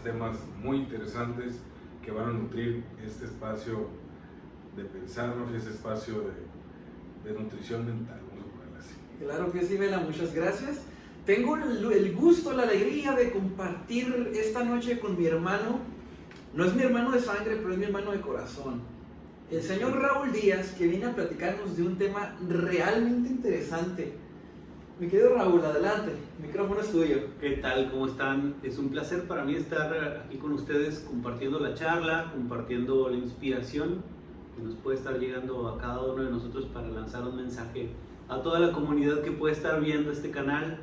Temas muy interesantes que van a nutrir este espacio de pensarnos y ese espacio de nutrición mental, vamos a ponerlo así. Claro que sí, Vela, muchas gracias. Tengo el gusto, la alegría de compartir esta noche con mi hermano. No es mi hermano de sangre, pero es mi hermano de corazón. El señor Raúl Díaz, que viene a platicarnos de un tema realmente interesante. Mi querido Raúl, adelante, el micrófono es tuyo. ¿Qué tal? ¿Cómo están? Es un placer para mí estar aquí con ustedes compartiendo la charla, compartiendo la inspiración que nos puede estar llegando a cada uno de nosotros para lanzar un mensaje a toda la comunidad que puede estar viendo este canal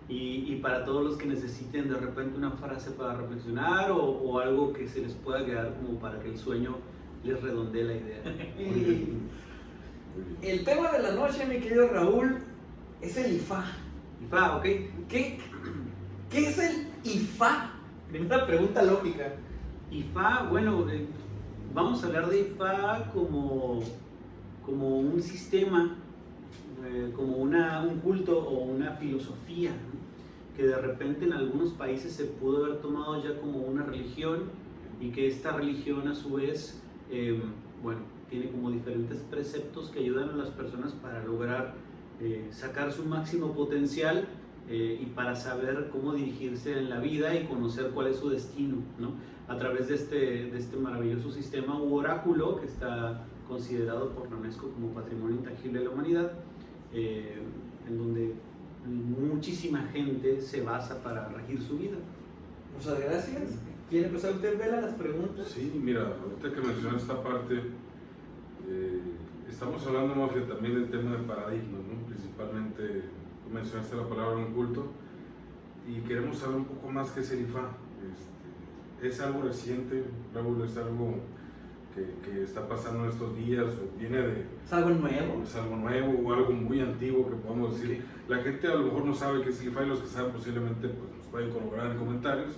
y para todos los que necesiten de repente una frase para reflexionar o algo que se les pueda quedar como para que el sueño les redondee la idea. Muy bien. El tema de la noche, mi querido Raúl, es el IFA. IFA, ¿ok? ¿Qué es el IFA? Primera pregunta lógica. IFA, bueno, vamos a hablar de IFA como un sistema, como un culto o una filosofía, ¿no? Que de repente en algunos países se pudo haber tomado ya como una religión y que esta religión a su vez, bueno, tiene como diferentes preceptos que ayudan a las personas para lograr sacar su máximo potencial y para saber cómo dirigirse en la vida y conocer cuál es su destino, ¿no? A través de este maravilloso sistema u oráculo que está considerado por la UNESCO como Patrimonio Intangible de la Humanidad, en donde muchísima gente se basa para regir su vida. Muchas gracias. ¿Quiere empezar usted, Vela, las preguntas? Sí, mira, ahorita que mencionas esta parte, estamos hablando, Mafia, también del tema de paradigmas, ¿no? Principalmente, tú mencionaste la palabra un culto y queremos saber un poco más qué es el IFA. ¿Es algo reciente, Raúl? ¿Es algo que está pasando en estos días o viene de... ¿Es algo nuevo? ¿Es algo nuevo o algo muy antiguo que podamos decir? Okay. La gente a lo mejor no sabe qué es el IFA y los que saben posiblemente pues, nos pueden corroborar en comentarios,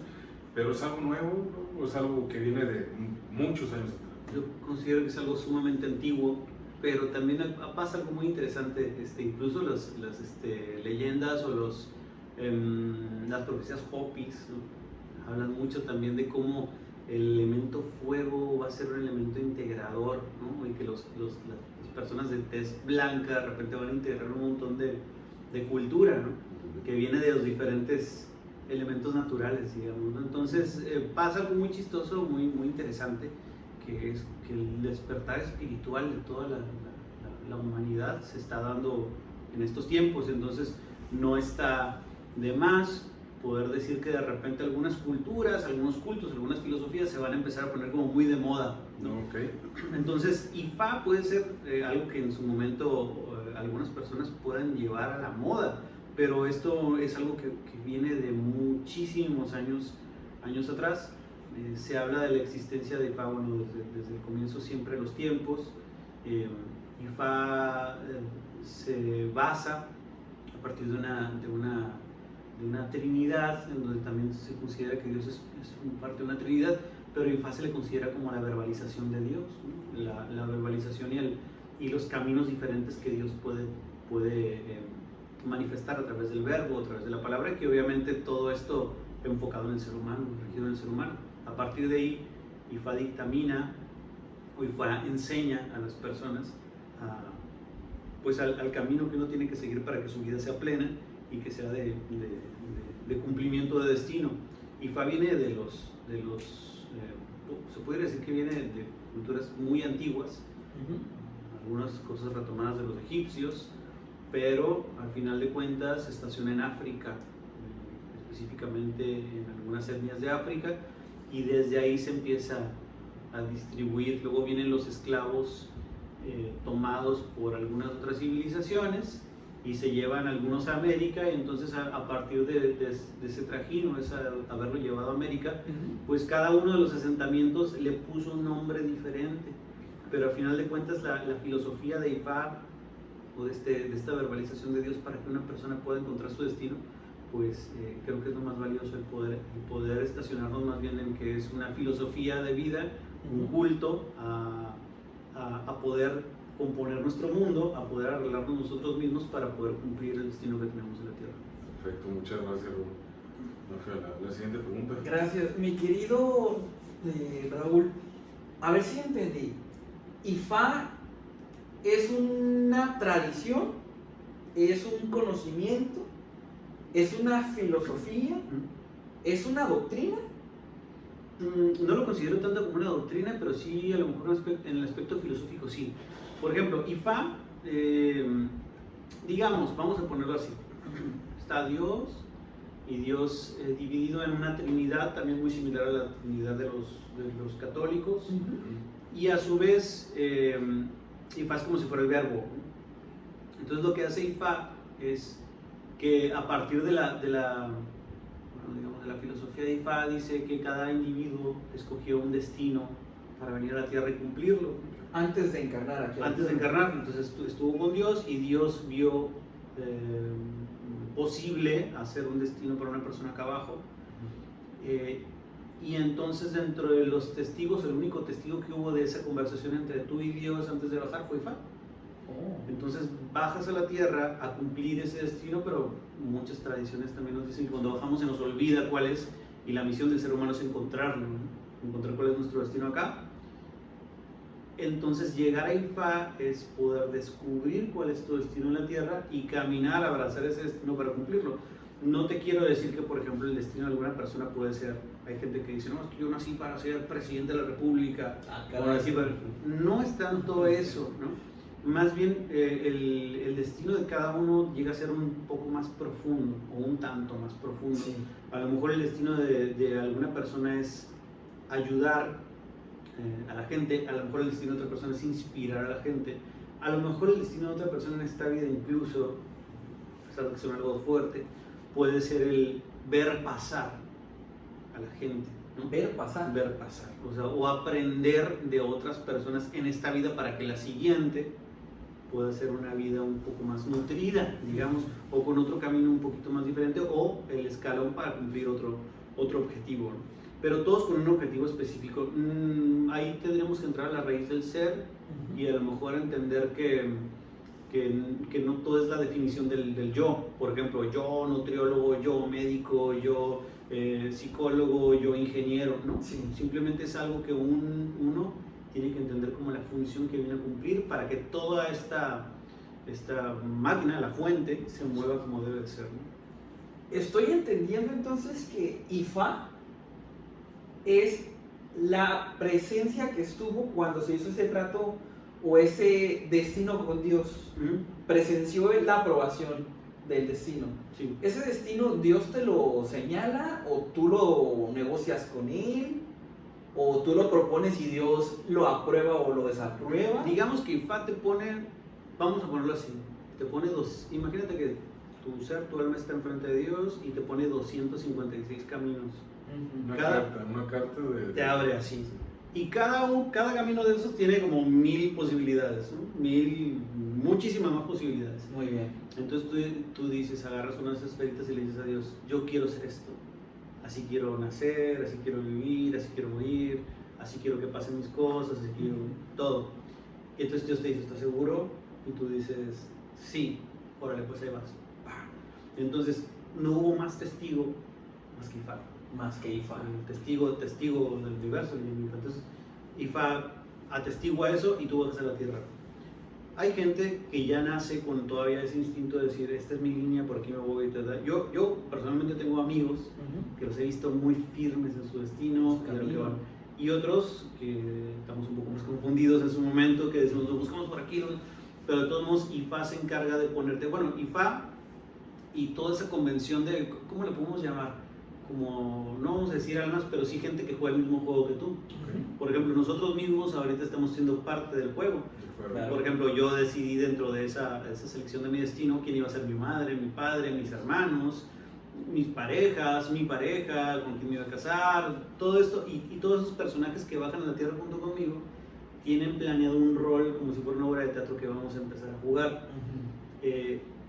pero ¿es algo nuevo, ¿no? ¿O es algo que viene de muchos años atrás? Yo considero que es algo sumamente antiguo, pero también pasa algo muy interesante, incluso las leyendas o las profecías Hopis, ¿no? Hablan mucho también de cómo el elemento fuego va a ser un elemento integrador, ¿no? Y que las personas de tez blanca de repente van a integrar un montón de cultura, ¿no? Que viene de los diferentes elementos naturales, digamos, ¿no? Entonces pasa algo muy chistoso, muy interesante, que es que el despertar espiritual de toda la humanidad se está dando en estos tiempos. Entonces no está de más poder decir que de repente algunas culturas, algunos cultos, algunas filosofías se van a empezar a poner como muy de moda, ¿no? Okay. Entonces IFA puede ser algo que en su momento algunas personas puedan llevar a la moda, pero esto es algo que viene de muchísimos años atrás. Se habla de la existencia de IFA, bueno, desde el comienzo siempre de los tiempos. IFA se basa a partir de una trinidad, en donde también se considera que Dios es parte de una trinidad, pero IFA se le considera como la verbalización de Dios, ¿no? La verbalización y los caminos diferentes que Dios puede manifestar a través del verbo, a través de la palabra, que obviamente todo esto enfocado en el ser humano, regido en el ser humano. A partir de ahí, IFA dictamina o IFA enseña a las personas pues al camino que uno tiene que seguir para que su vida sea plena y que sea de cumplimiento de destino. IFA viene de los se puede decir que viene de culturas muy antiguas, algunas cosas retomadas de los egipcios, pero al final de cuentas se estaciona en África, específicamente en algunas etnias de África, y desde ahí se empieza a distribuir. Luego vienen los esclavos tomados por algunas otras civilizaciones y se llevan algunos a América, y entonces a partir de ese trajín o haberlo llevado a América, pues cada uno de los asentamientos le puso un nombre diferente, pero al final de cuentas la filosofía de IFA o de esta verbalización de Dios para que una persona pueda encontrar su destino, pues creo que es lo más valioso, el poder estacionarnos más bien en que es una filosofía de vida, un culto a poder componer nuestro mundo, a poder arreglarnos nosotros mismos para poder cumplir el destino que tenemos en la tierra. Perfecto, muchas gracias, Raúl. La siguiente pregunta. Gracias. Mi querido Raúl, a ver si entendí. Ifá es una tradición, es un conocimiento, es una filosofía, es una doctrina. No lo considero tanto como una doctrina, pero sí a lo mejor en el aspecto filosófico sí. Por ejemplo, Ifá, digamos, vamos a ponerlo así. Está Dios, y Dios dividido en una trinidad también muy similar a la trinidad de los católicos. Y a su vez, Ifá es como si fuera el verbo. Entonces lo que hace Ifá es que a partir de la filosofía de Ifá dice que cada individuo escogió un destino para venir a la tierra y cumplirlo. Antes de encarnar aquí. Antes de encarnar, entonces estuvo con Dios y Dios vio posible hacer un destino para una persona acá abajo. Y entonces dentro de los testigos, el único testigo que hubo de esa conversación entre tú y Dios antes de bajar fue Ifá. Entonces bajas a la tierra a cumplir ese destino, pero muchas tradiciones también nos dicen que cuando bajamos se nos olvida cuál es, y la misión del ser humano es encontrarlo, ¿no? Encontrar cuál es nuestro destino acá. Entonces llegar a Ifá es poder descubrir cuál es tu destino en la tierra y caminar a abrazar ese destino para cumplirlo. No te quiero decir que, por ejemplo, el destino de alguna persona puede ser, hay gente que dice, no, es que yo nací para ser presidente de la república, no es tanto eso, ¿no? Más bien el destino de cada uno llega a ser un poco más profundo, o un tanto más profundo. Sí. A lo mejor el destino de alguna persona es ayudar a la gente, a lo mejor el destino de otra persona es inspirar a la gente, a lo mejor el destino de otra persona en esta vida incluso, a pesar de que sea algo fuerte, puede ser el ver pasar a la gente, ¿no? Ver pasar. Ver pasar, o aprender de otras personas en esta vida para que la siguiente pueda ser una vida un poco más nutrida, digamos, o con otro camino un poquito más diferente, o el escalón para cumplir otro objetivo, ¿no? Pero todos con un objetivo específico. Ahí tendríamos que entrar a la raíz del ser y a lo mejor entender que no todo es la definición del yo. Por ejemplo, yo nutriólogo, yo médico, yo psicólogo, yo ingeniero, ¿no? Sí. Simplemente es algo que uno tiene que entender como la función que viene a cumplir para que toda esta máquina, la fuente, se mueva como debe de ser, ¿no? Estoy entendiendo entonces que Ifá es la presencia que estuvo cuando se hizo ese trato o ese destino con Dios. Presenció la aprobación del destino. Sí. ¿Ese destino Dios te lo señala o tú lo negocias con él? ¿O tú lo propones y Dios lo aprueba o lo desaprueba? Digamos que Ifá te pone, vamos a ponerlo así, te pone imagínate que tu ser, tu alma está enfrente de Dios y te pone 256 caminos. Una carta de... Te abre así. Y cada camino de esos tiene como 1000 posibilidades, ¿no? Muchísimas más posibilidades. Muy bien. Entonces tú dices, agarras unas esferitas y le dices a Dios, yo quiero ser esto. Así quiero nacer, así quiero vivir, así quiero morir, así quiero que pasen mis cosas, así quiero todo. Y entonces Dios te dice, ¿estás seguro? Y tú dices, sí, órale, pues ahí vas. Entonces no hubo más testigo más que Ifá. Más que Ifá. Testigo del universo. Entonces Ifá atestigua eso y tú bajas a la tierra. Hay gente que ya nace con todavía ese instinto de decir, esta es mi línea, por aquí me voy. Yo personalmente tengo amigos que los he visto muy firmes en su destino, y otros que estamos un poco más confundidos en su momento, que decimos, lo buscamos por aquí, pero de todos modos Ifá se encarga de ponerte, bueno, Ifá y toda esa convención de, ¿cómo le podemos llamar? Como, no vamos a decir almas, pero sí gente que juega el mismo juego que tú. Por ejemplo, nosotros mismos ahorita estamos siendo parte del juego. Claro. Por ejemplo, yo decidí dentro de esa selección de mi destino quién iba a ser mi madre, mi padre, mis hermanos, mis parejas, mi pareja, con quién me iba a casar, todo esto, y todos esos personajes que bajan a la tierra junto conmigo tienen planeado un rol como si fuera una obra de teatro que vamos a empezar a jugar.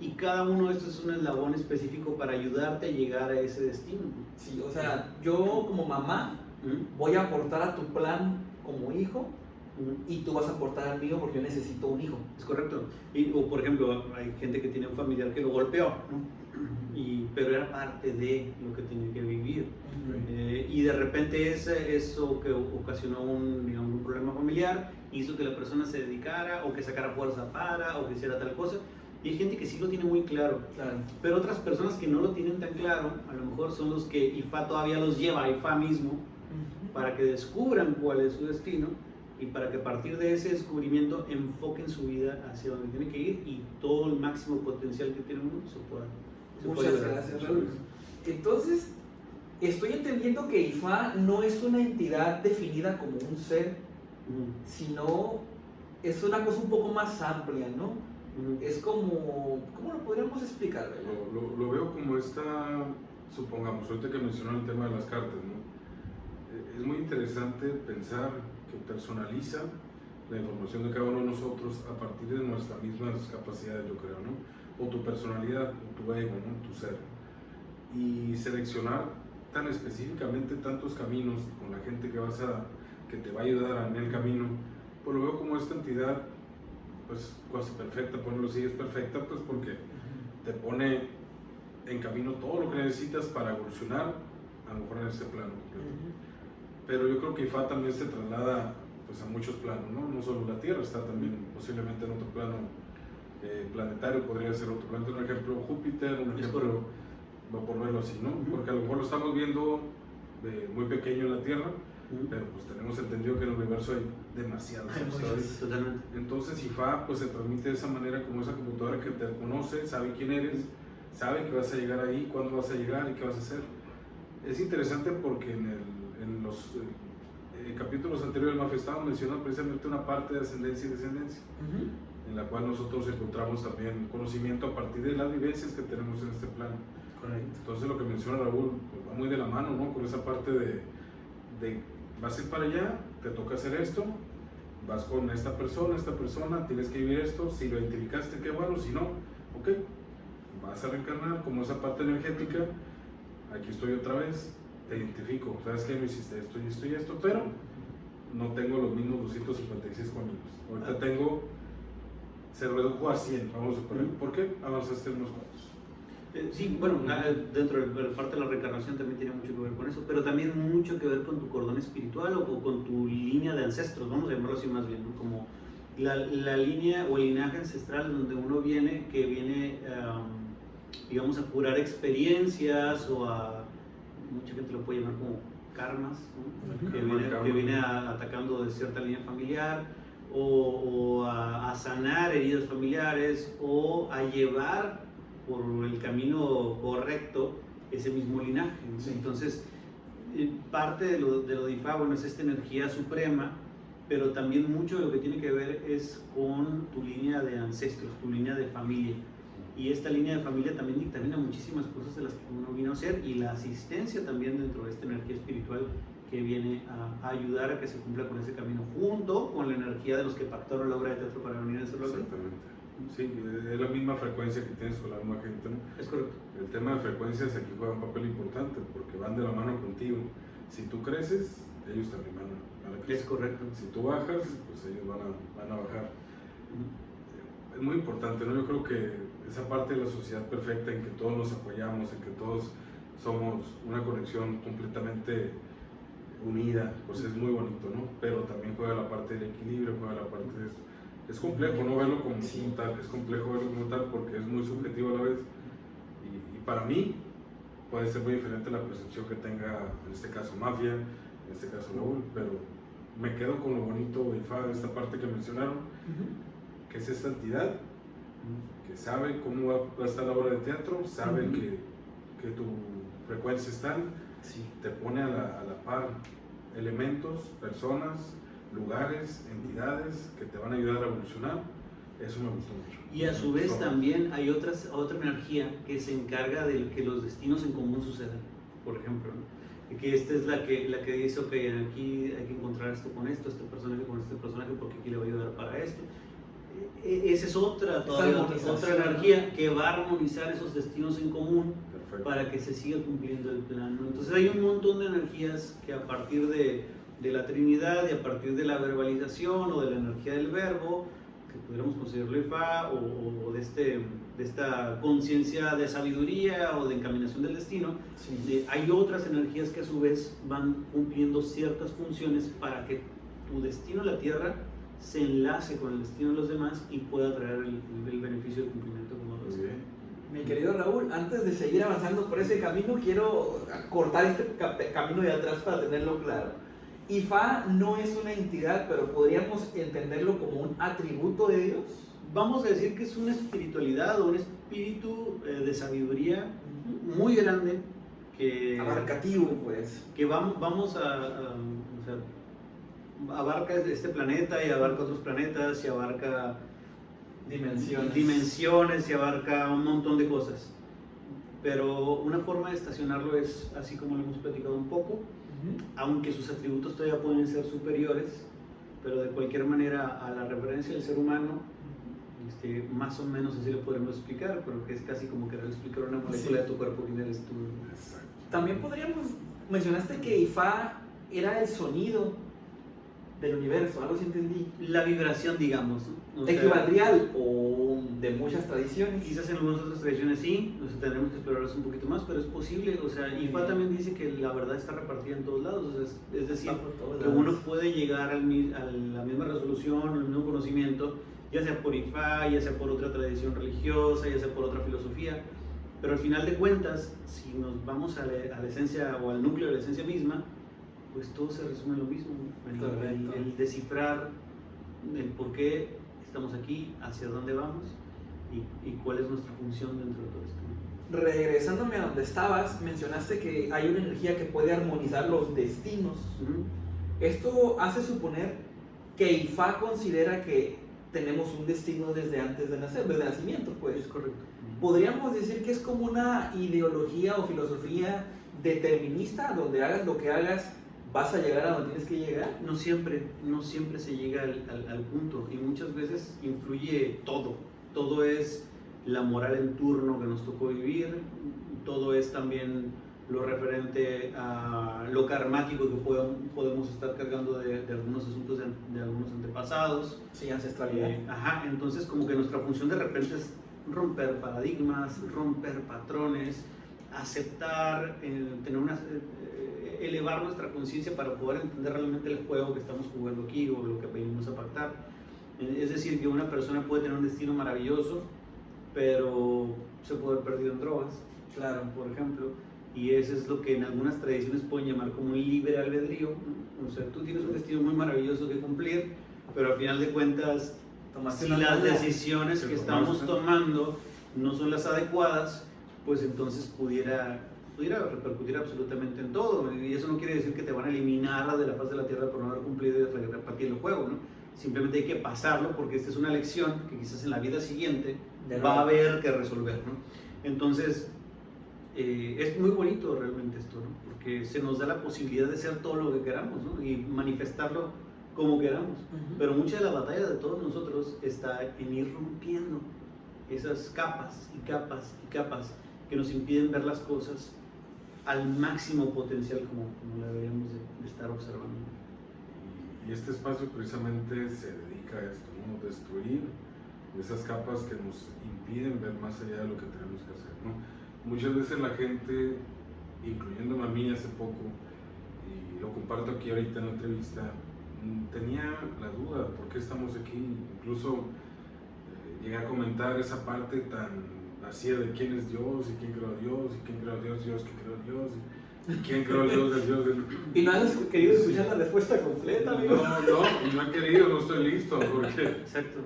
Y cada uno de estos es un eslabón específico para ayudarte a llegar a ese destino. Sí, o sea, yo como mamá voy a aportar a tu plan como hijo y tú vas a aportar al mío porque yo necesito un hijo. Es correcto. O por ejemplo, hay gente que tiene un familiar que lo golpeó, ¿no? pero era parte de lo que tenía que vivir. Y de repente eso que ocasionó un problema familiar hizo que la persona se dedicara o que sacara fuerza para o que hiciera tal cosa. Y hay gente que sí lo tiene muy claro, pero otras personas que no lo tienen tan claro, a lo mejor son los que IFA todavía los lleva a IFA mismo para que descubran cuál es su destino y para que a partir de ese descubrimiento enfoquen su vida hacia donde tiene que ir y todo el máximo potencial que tiene uno se pueda. Muchas gracias, Raúl. Entonces, estoy entendiendo que IFA no es una entidad definida como un ser, sino es una cosa un poco más amplia, ¿no? Es como, ¿cómo lo podríamos explicar? Lo veo como supongamos, ahorita que mencionó el tema de las cartas, ¿no? Es muy interesante pensar que personaliza la información de cada uno de nosotros a partir de nuestras mismas capacidades, yo creo, ¿no? O tu personalidad, o tu ego, ¿no? Tu ser. Y seleccionar tan específicamente tantos caminos con la gente que te va a ayudar en el camino, pues lo veo como esta entidad, pues casi perfecta, ponerlo así, es perfecta, pues porque te pone en camino todo lo que necesitas para evolucionar, a lo mejor en este plano completo. Pero yo creo que IFA también se traslada pues a muchos planos, ¿no? No solo la Tierra, está también posiblemente en otro plano planetario, podría ser otro planeta, un ejemplo Júpiter, un ejemplo, por verlo así, ¿no? Porque a lo mejor lo estamos viendo muy pequeño en la Tierra, pero pues tenemos entendido que en el universo hay demasiados. Totalmente. Entonces IFA pues se transmite de esa manera, como esa computadora que te conoce, sabe quién eres, sabe que vas a llegar ahí, cuándo vas a llegar y qué vas a hacer. Es interesante porque en los capítulos anteriores del Mafia estábamos mencionando precisamente una parte de ascendencia y descendencia, en la cual nosotros encontramos también conocimiento a partir de las vivencias que tenemos en este plano. Correcto. Entonces lo que menciona Raúl pues, va muy de la mano, ¿no? Con esa parte de vas a ir para allá, te toca hacer esto, vas con esta persona, tienes que vivir esto, si lo identificaste, qué bueno, si no, ok, vas a reencarnar como esa parte energética, aquí estoy otra vez, te identifico, sabes que no hiciste esto y esto y esto, pero no tengo los mismos 256 caminos, ahorita se redujo a 100, vamos a suponer, ¿por qué? Avanzaste unos cuantos. Sí, bueno, dentro de la parte de la reencarnación también tiene mucho que ver con eso, pero también mucho que ver con tu cordón espiritual o con tu línea de ancestros, vamos a llamarlo así más bien, ¿no? Como la línea o el linaje ancestral donde uno viene, que viene, digamos, a curar experiencias o a, mucha gente lo puede llamar como karmas, ¿no? que viene atacando de cierta línea familiar o a sanar heridas familiares o a llevar por el camino correcto ese mismo linaje, ¿no? Sí. Entonces, parte de lo de IFA, bueno, es esta energía suprema, pero también mucho de lo que tiene que ver es con tu línea de ancestros, tu línea de familia. Y esta línea de familia también dictamina muchísimas cosas de las que uno vino a hacer y la asistencia también dentro de esta energía espiritual que viene a ayudar a que se cumpla con ese camino, junto con la energía de los que pactaron la obra de teatro para venir a hacerlo. Exactamente. Sí, es la misma frecuencia que tienes con la misma gente, ¿no? Es correcto. El tema de frecuencias aquí juega un papel importante porque van de la mano contigo. Si tú creces, ellos también van a crecer. Es correcto. Si tú bajas, pues ellos van a bajar. Es muy importante, ¿no? Yo creo que esa parte de la sociedad perfecta en que todos nos apoyamos, en que todos somos una conexión completamente unida, pues es muy bonito, ¿no? Pero también juega la parte del equilibrio, juega la parte de eso. Es complejo no verlo como tal, es complejo verlo como tal porque es muy subjetivo a la vez y para mí puede ser muy diferente la percepción que tenga en este caso Mafia, en este caso Raúl, pero me quedo con lo bonito de IFA, de esta parte que mencionaron, que es esta entidad que sabe cómo va a estar la obra de teatro, sabe que tu frecuencia está, te pone a la par elementos, personas, lugares, entidades que te van a ayudar a evolucionar. Eso me gustó mucho. Y a su vez también hay otra energía que se encarga de que los destinos en común sucedan, por ejemplo, ¿no? Que esta es la que dice, ok, aquí hay que encontrar esto con esto, este personaje con este personaje porque aquí le va a ayudar para esto. Esa es otra energía que va a armonizar esos destinos en común. Perfecto. Para que se siga cumpliendo el plan, ¿no? Entonces hay un montón de energías que a partir de la Trinidad y a partir de la verbalización o de la energía del verbo que pudiéramos considerarlo Ifá, o de esta conciencia de sabiduría o de encaminación del destino, Sí. hay otras energías que a su vez van cumpliendo ciertas funciones para que tu destino, la Tierra, se enlace con el destino de los demás y pueda traer el beneficio del cumplimiento como lo Muy hace. bien. Mi querido Raúl, antes de seguir avanzando por ese camino, quiero cortar este camino de atrás para tenerlo claro. Ifá no es una entidad, pero podríamos entenderlo como un atributo de Dios. Vamos a decir que es una espiritualidad o un espíritu de sabiduría muy grande que Abarcativo, pues. que vamos o sea, abarca este planeta y abarca otros planetas y abarca dimensiones y abarca un montón de cosas. Pero una forma de estacionarlo es así como lo hemos platicado un poco, aunque sus atributos todavía pueden ser superiores, pero de cualquier manera a la referencia del ser humano, más o menos así lo podremos explicar, pero que es casi como querer explicar una molécula de tu cuerpo, quién eres tú. Exacto. También podríamos, mencionaste que Ifá era el sonido del universo, algo así entendí. La vibración, digamos, ¿no? O sea, Equivaldría o de muchas tradiciones. quizás en algunas otras tradiciones sí, tendremos que explorar eso un poquito más, pero es posible. O sea, Ifá también dice que la verdad está repartida en todos lados, o sea, es decir, Está por todos que lados. uno puede llegar a la misma resolución, al mismo conocimiento, ya sea por Ifá, ya sea por otra tradición religiosa, ya sea por otra filosofía, pero al final de cuentas, si nos vamos a la esencia o al núcleo de la esencia misma, pues todo se resume en lo mismo, ¿no? El descifrar el por qué estamos aquí, hacia dónde vamos y cuál es nuestra función dentro de todo esto, ¿no? Regresándome a donde estabas, mencionaste que hay una energía que puede armonizar los destinos. Esto hace suponer que Ifá considera que tenemos un destino desde antes de nacer, desde nacimiento, pues. Es correcto. Podríamos decir que es como una ideología o filosofía determinista, donde hagas lo que hagas, vas a llegar a donde tienes que llegar. No siempre se llega al punto y muchas veces influye todo. Todo es la moral en turno que nos tocó vivir, todo es también lo referente a lo karmático que podemos estar cargando de algunos asuntos de algunos antepasados. Sí, ancestralidad. Entonces como que nuestra función de repente es romper paradigmas, romper patrones, aceptar, elevar nuestra conciencia para poder entender realmente el juego que estamos jugando aquí o lo que venimos a pactar. Es decir, que una persona puede tener un destino maravilloso, pero se puede haber perdido en drogas, Claro. por ejemplo, y eso es lo que en algunas tradiciones pueden llamar como un libre albedrío. O sea, tú tienes un destino muy maravilloso que cumplir, pero al final de cuentas, Tomaste si una las mala. decisiones Sí, que tomamos, estamos tomando no son las adecuadas, pues entonces pudiera repercutir absolutamente en todo. Y eso no quiere decir que te van a eliminar de la faz de la tierra por no haber cumplido y repartir el juego, ¿no? Simplemente hay que pasarlo porque esta es una lección que quizás en la vida siguiente va a haber que resolver, ¿no? Entonces, es muy bonito realmente esto, ¿no? Porque se nos da la posibilidad de ser todo lo que queramos, ¿no? Y manifestarlo como queramos. Pero mucha de la batalla de todos nosotros está en ir rompiendo esas capas y capas y capas que nos impiden ver las cosas al máximo potencial como la deberíamos de estar observando. Y este espacio precisamente se dedica a esto, ¿no? Destruir esas capas que nos impiden ver más allá de lo que tenemos que hacer, ¿no? Muchas veces la gente, incluyéndome a mí hace poco, y lo comparto aquí ahorita en la entrevista, tenía la duda, ¿por qué estamos aquí? Incluso llegué a comentar esa parte tan vacía de quién es Dios, y quién creó a Dios, y quién creó a Dios, Dios que creó a Dios, y quién creó al Dios del Dios del... Y no has querido escuchar la respuesta completa, amigo. No he querido, no estoy listo, porque... Exacto.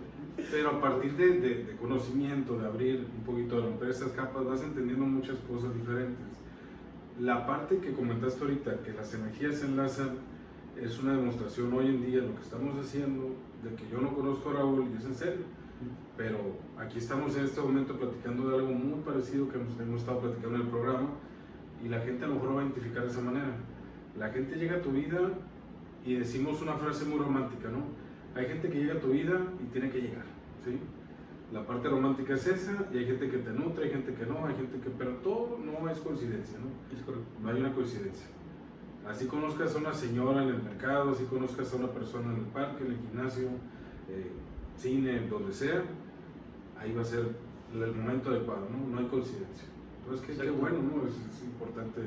Pero a partir de conocimiento, de abrir un poquito, de romper esas capas, vas entendiendo muchas cosas diferentes. La parte que comentaste ahorita, que las energías se enlazan, es una demostración hoy en día, lo que estamos haciendo, de que yo no conozco a Raúl, y es en serio. Pero aquí estamos en este momento platicando de algo muy parecido que hemos estado platicando en el programa, y la gente a lo mejor lo va a identificar de esa manera. La gente llega a tu vida y decimos una frase muy romántica, ¿no? Hay gente que llega a tu vida y tiene que llegar, ¿sí? La parte romántica es esa, y hay gente que te nutre, hay gente que no, hay gente que... Pero todo no es coincidencia, ¿no? Es correcto. No hay una coincidencia. Así conozcas a una señora en el mercado, así conozcas a una persona en el parque, en el gimnasio, cine, donde sea, ahí va a ser el momento adecuado, ¿no? No hay coincidencia. Entonces, qué bueno, ¿no? Es importante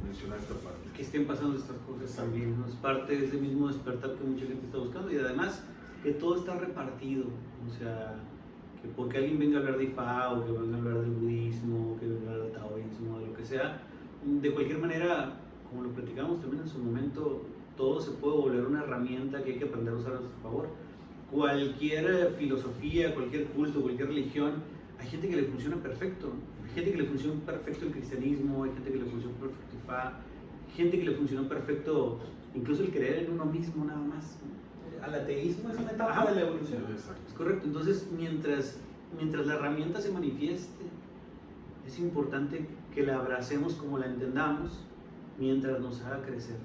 mencionar esta parte. Que estén pasando estas cosas también, ¿no? Es parte de ese mismo despertar que mucha gente está buscando, y además que todo está repartido, o sea, que porque alguien venga a hablar de Ifá, o que venga a hablar del budismo, o que venga a hablar del taoísmo, de lo que sea, de cualquier manera, como lo platicamos también en su momento, todo se puede volver una herramienta que hay que aprender a usar a nuestro favor. Cualquier filosofía, cualquier culto, cualquier religión, hay gente que le funciona perfecto, hay gente que le funciona perfecto el cristianismo, hay gente que le funciona perfecto Ifá, gente que le funcionó perfecto incluso el creer en uno mismo nada más. Al ateísmo es una etapa de la evolución. Es correcto. Entonces, mientras la herramienta se manifieste, es importante que la abracemos como la entendamos, mientras nos haga crecer.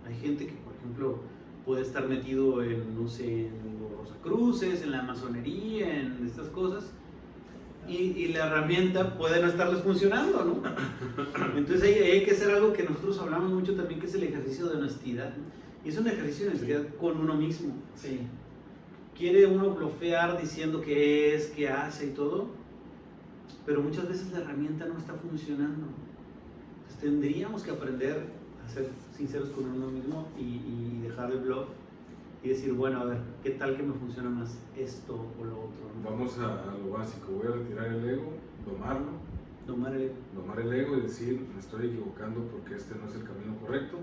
Hay gente que, por ejemplo, puede estar metido en, no sé, en los Rosacruces, en la masonería, en estas cosas, y la herramienta puede no estarles funcionando, ¿no? Entonces hay que hacer algo que nosotros hablamos mucho también, que es el ejercicio de honestidad, ¿no? Y es un ejercicio de honestidad con uno mismo. Sí. Quiere uno blofear diciendo qué es, qué hace y todo, pero muchas veces la herramienta no está funcionando. Entonces tendríamos que aprender a ser sinceros con uno mismo y dejar el bluff y decir, bueno, a ver, ¿qué tal que me funciona más esto o lo otro, ¿no? Vamos a lo básico, voy a retirar el ego, domarlo, Domar el ego. domar el ego y decir, me estoy equivocando porque este no es el camino correcto.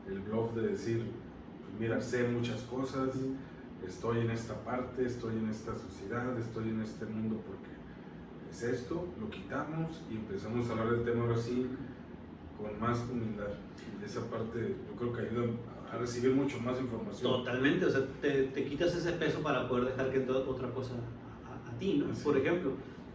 El bluff de decir, pues mira, sé muchas cosas, estoy en esta parte, estoy en esta sociedad, estoy en este mundo porque es esto, lo quitamos y empezamos a hablar del tema ahora sí con más humildad. Esa parte yo creo que ayuda a recibir mucho más información. Totalmente, o sea, te quitas ese peso para poder dejar que entre otra cosa a ti, ¿no? Así. Por ejemplo,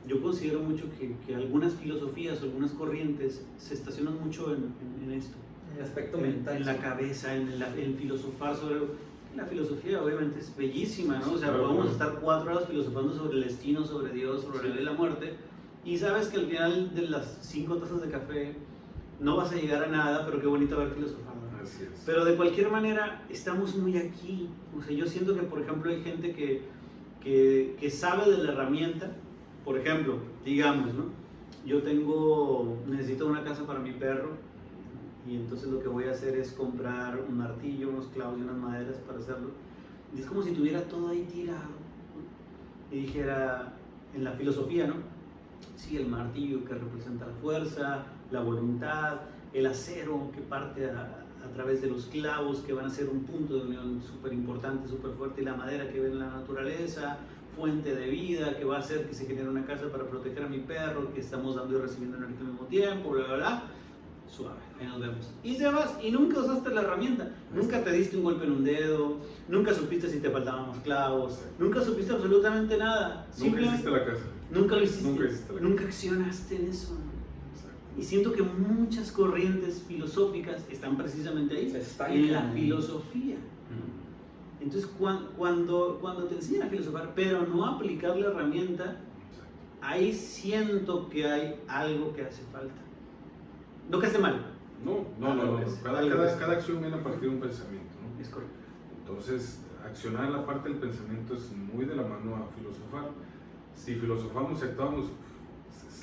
yo considero mucho que algunas filosofías o algunas corrientes se estacionan mucho en esto. El aspecto mental. En la cabeza, en filosofar sobre algo. La filosofía obviamente es bellísima, ¿no? O sea, Claro, podemos claro. estar 4 horas filosofando sobre el destino, sobre Dios, sobre la vida y la muerte, y sabes que al final de las 5 tazas de café no vas a llegar a nada, pero qué bonito haber filosofado. Así es. Pero de cualquier manera, estamos muy aquí. O sea, yo siento que, por ejemplo, hay gente que sabe de la herramienta. Por ejemplo, digamos, ¿no? Necesito una casa para mi perro, y entonces lo que voy a hacer es comprar un martillo, unos clavos y unas maderas para hacerlo. Y es como si tuviera todo ahí tirado, ¿no? Y dijera, en la filosofía, ¿no? Sí, el martillo que representa la fuerza, la voluntad, el acero que parte a través de los clavos que van a ser un punto de unión súper importante, súper fuerte, y la madera que ven en la naturaleza, fuente de vida que va a hacer que se genere una casa para proteger a mi perro, que estamos dando y recibiendo energía al mismo tiempo, bla, bla, bla. Suave, ahí nos vemos. Y te vas y nunca usaste la herramienta, nunca te diste un golpe en un dedo, nunca supiste si te faltaban más clavos, nunca supiste absolutamente nada. Nunca hiciste la casa. Nunca lo hiciste, Nunca hiciste la casa. nunca accionaste en eso. Exacto. Y siento que muchas corrientes filosóficas están precisamente ahí, Se estancan. en la filosofía. Entonces, cuando te enseñan a filosofar, pero no a aplicar la herramienta, Exacto. ahí siento que hay algo que hace falta. No que esté mal. No. Cada acción viene a partir de un pensamiento, ¿no? Es correcto. Entonces, accionar la parte del pensamiento es muy de la mano a filosofar. Si filosofamos y actuamos,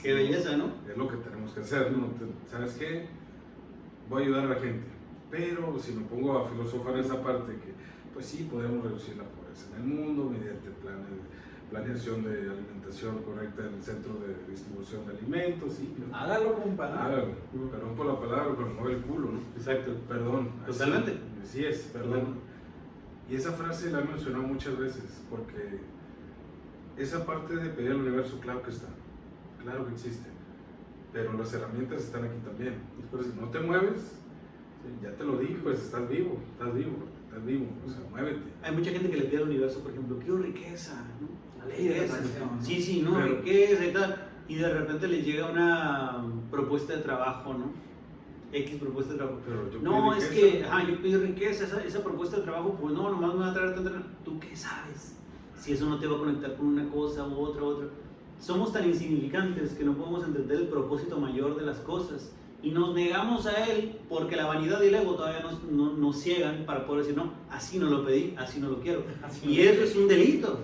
Qué belleza, ¿no? es lo que tenemos que hacer, ¿no? ¿Sabes qué? Voy a ayudar a la gente, pero si me pongo a filosofar esa parte que, pues sí, podemos reducir la pobreza en el mundo mediante planeación de alimentación correcta en el centro de distribución de alimentos, sí. Hágalo, compadre. Hágalo. Perdón por la palabra, pero mueve el culo, ¿no? Exacto. Perdón. Totalmente. Así es, perdón. Y esa frase la he mencionado muchas veces, porque esa parte de pedir al universo, claro que está, claro que existe, pero las herramientas están aquí también. Entonces, si no te mueves, ya te lo di, pues estás vivo, o sea, muévete. Hay mucha gente que le pide al universo, por ejemplo, quiero riqueza, ¿no? La ley de atracción, ¿no? Sí, no, Pero- riqueza y tal. Y de repente le llega una propuesta de trabajo, ¿no? X propuesta de trabajo. Pero yo No, pedí es riqueza. que yo pido riqueza, esa propuesta de trabajo, pues no, nomás me va a traer tanta. ¿Tú qué sabes? Si eso no te va a conectar con una cosa u otra. Somos tan insignificantes que no podemos entender el propósito mayor de las cosas. y nos negamos a él porque la vanidad y el ego todavía nos ciegan para poder decir, no, así no lo pedí, así no lo quiero. Y eso es un delito.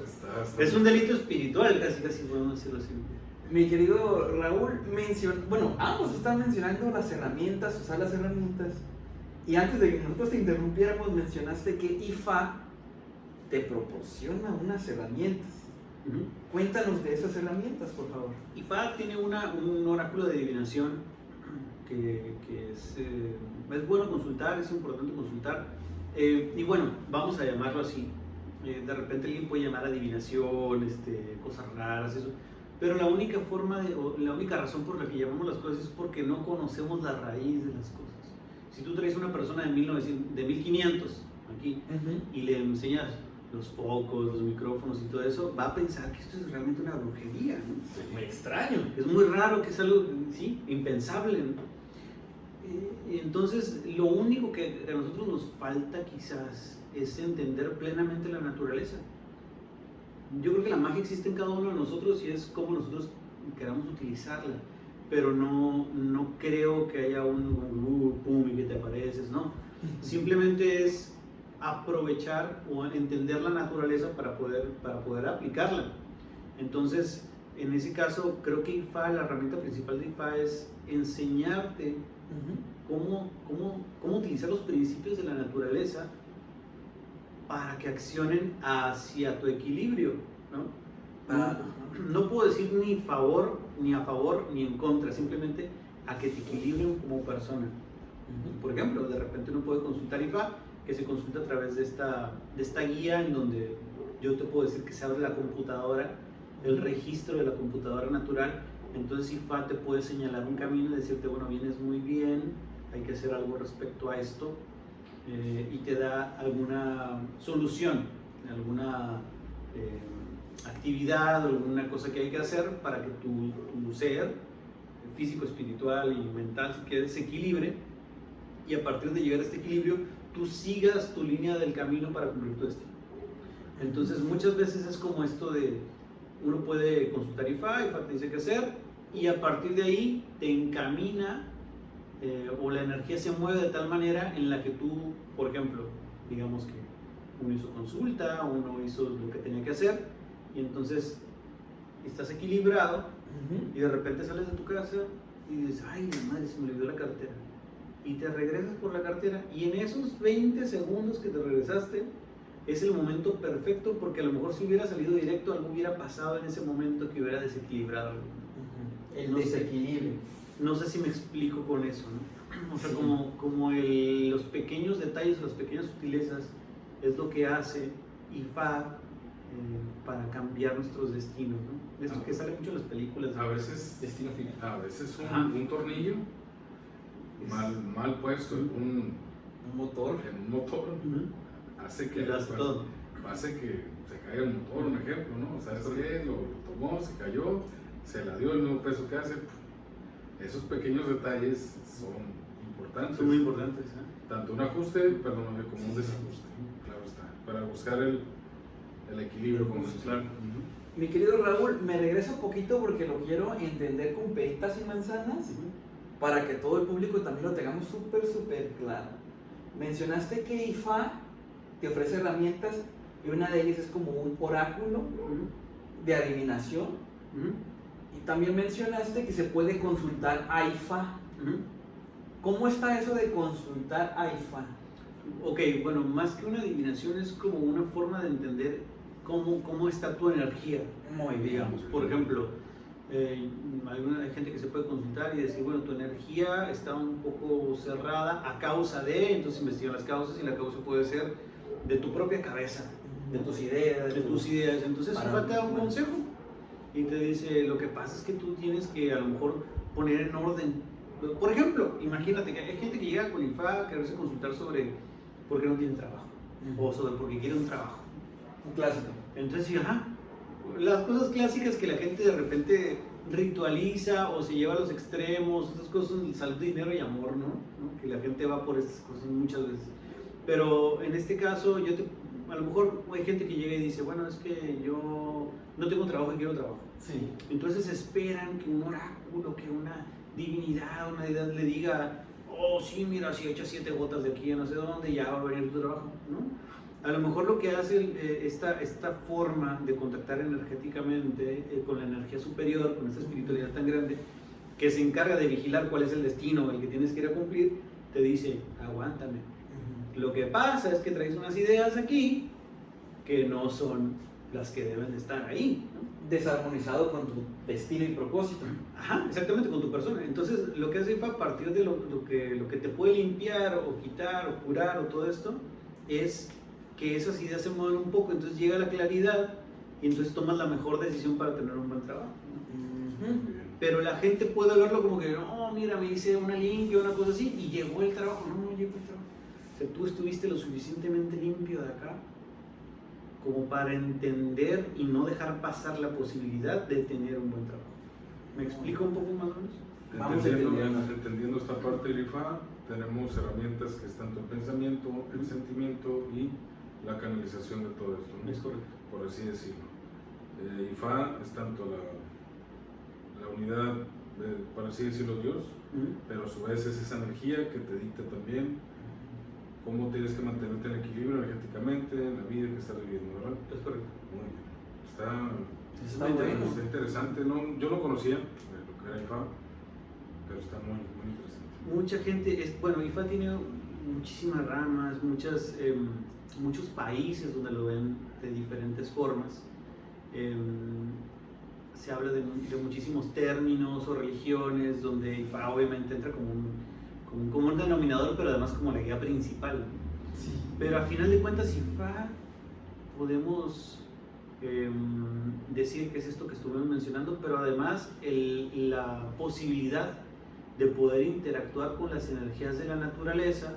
Es un delito espiritual, casi podemos decirlo así. Mi querido Raúl ambos están mencionando las herramientas, usar las herramientas. Y antes de que nosotros te interrumpiéramos, mencionaste que IFA te proporciona unas herramientas. Cuéntanos de esas herramientas, por favor. IFA tiene un oráculo de adivinación que es bueno consultar, es importante consultar. Y bueno, vamos a llamarlo así. De repente alguien puede llamar adivinación, cosas raras, eso. Pero la única la única razón por la que llamamos las cosas es porque no conocemos la raíz de las cosas. Si tú traes una persona de 1500 aquí y le enseñas los focos, los micrófonos y todo eso, va a pensar que esto es realmente una brujería, ¿no? Es muy extraño. Es muy raro, que es algo, sí, impensable, ¿no? Entonces, lo único que a nosotros nos falta quizás es entender plenamente la naturaleza. Yo creo que la magia existe en cada uno de nosotros y es como nosotros queramos utilizarla, pero no creo que haya un pum y que te apareces, no. Simplemente es aprovechar o entender la naturaleza para poder aplicarla. Entonces, en ese caso, creo que IFA, la herramienta principal de IFA es enseñarte cómo utilizar los principios de la naturaleza para que accionen hacia tu equilibrio, ¿no? No puedo decir ni a favor, ni en contra, simplemente a que te equilibren como persona. Por ejemplo, de repente uno puede consultar IFA, que se consulta a través de esta guía en donde yo te puedo decir que se abre la computadora, el registro de la computadora natural. Entonces IFA te puede señalar un camino y decirte, bueno, vienes muy bien, hay que hacer algo respecto a esto, y te da alguna solución, alguna actividad o alguna cosa que hay que hacer para que tu ser físico, espiritual y mental, si quieres, se equilibre, y a partir de llegar a este equilibrio tú sigas tu línea del camino para cumplir tu destino. Entonces muchas veces es como esto de uno puede consultar IFA te dice qué hacer, y a partir de ahí te encamina, o la energía se mueve de tal manera en la que tú, por ejemplo, digamos que uno hizo consulta, uno hizo lo que tenía que hacer, y entonces estás equilibrado, y de repente sales de tu casa y dices, ay, la madre, se me olvidó la cartera, y te regresas por la cartera, y en esos 20 segundos que te regresaste es el momento perfecto, porque a lo mejor si hubiera salido directo algo hubiera pasado en ese momento que hubiera desequilibrado. El desequilibrio. No sé si me explico con eso, ¿no? O sea, como los pequeños detalles, las pequeñas sutilezas es lo que hace IFA para cambiar nuestros destinos, ¿no? Esto que sale mucho en las películas. A veces, destino final. A veces un tornillo mal puesto en un motor, hace que se caiga el motor, un ejemplo, ¿no? O sea, esto bien, lo tomó, se cayó, se la dio el mismo peso que hace. Esos pequeños detalles son importantes. Son muy importantes, ¿eh? Tanto un ajuste, perdóname, como un desajuste, ¿no? Claro está, para buscar el equilibrio con eso. Claro. Mi querido Raúl, me regreso un poquito porque lo quiero entender con peritas y manzanas, para que todo el público también lo tengamos súper claro. Mencionaste que IFA te ofrece herramientas y una de ellas es como un oráculo de adivinación. Y también mencionaste que se puede consultar a IFA. ¿Cómo está eso de consultar a IFA? Ok, bueno, más que una adivinación es como una forma de entender cómo está tu energía. Muy bien. Digamos, por ejemplo, hay gente que se puede consultar y decir, bueno, tu energía está un poco cerrada a causa de, entonces investigan las causas, y la causa puede ser de tu propia cabeza, De tus ideas. Entonces IFA te da un consejo y te dice, lo que pasa es que tú tienes que a lo mejor poner en orden. Por ejemplo, imagínate que hay gente que llega con IFA a quererse consultar sobre por qué no tiene trabajo, o sobre por qué quiere un trabajo. Un clásico. Entonces, sí, las cosas clásicas que la gente de repente ritualiza o se lleva a los extremos, estas cosas, salud, dinero y amor, ¿no? Que la gente va por estas cosas muchas veces. Pero en este caso, a lo mejor hay gente que llega y dice, bueno, es que yo no tengo trabajo y quiero trabajo. Sí. Entonces esperan que un oráculo, divinidad, una deidad le diga, oh sí, mira, si echas 7 gotas de aquí a no sé dónde, ya va a venir tu trabajo, ¿no? A lo mejor lo que hace esta forma de contactar energéticamente con la energía superior, con esta espiritualidad tan grande, que se encarga de vigilar cuál es el destino, el que tienes que ir a cumplir, te dice, aguántame. Lo que pasa es que traes unas ideas aquí que no son las que deben de estar ahí, ¿no? Desarmonizado con tu destino y propósito. Ajá, exactamente, con tu persona. Entonces, lo que hace IFA a partir de lo que te puede limpiar o quitar o curar o todo esto, es que esas ideas se mueven un poco, entonces llega la claridad y entonces tomas la mejor decisión para tener un buen trabajo, ¿no? Pero la gente puede verlo como que, no, mira, me hice una limpia, una cosa así, y llegó el trabajo. No, no llegó el trabajo. O sea, tú estuviste lo suficientemente limpio de acá como para entender y no dejar pasar la posibilidad de tener un buen trabajo. ¿Me explico un poco más o menos? Entendiendo esta parte del IFA, tenemos herramientas que es tanto el pensamiento, el sentimiento y la canalización de todo esto, ¿no? Es correcto. Por así decirlo. IFA es tanto la unidad, por así decirlo, Dios, pero a su vez es esa energía que te dicta también cómo tienes que mantenerte en equilibrio energéticamente en la vida que estás viviendo, ¿verdad? Es correcto. Muy bien. Está bueno. Está interesante, ¿no? Yo no conocía lo que era IFA, pero está muy, muy interesante. Mucha gente, bueno, IFA tiene muchísimas ramas, muchos países donde lo ven de diferentes formas. Se habla de muchísimos términos o religiones donde IFA obviamente entra como un común denominador, pero además como la guía principal. Sí. Pero a final de cuentas IFA podemos decir que es esto que estuvimos mencionando, pero además la posibilidad de poder interactuar con las energías de la naturaleza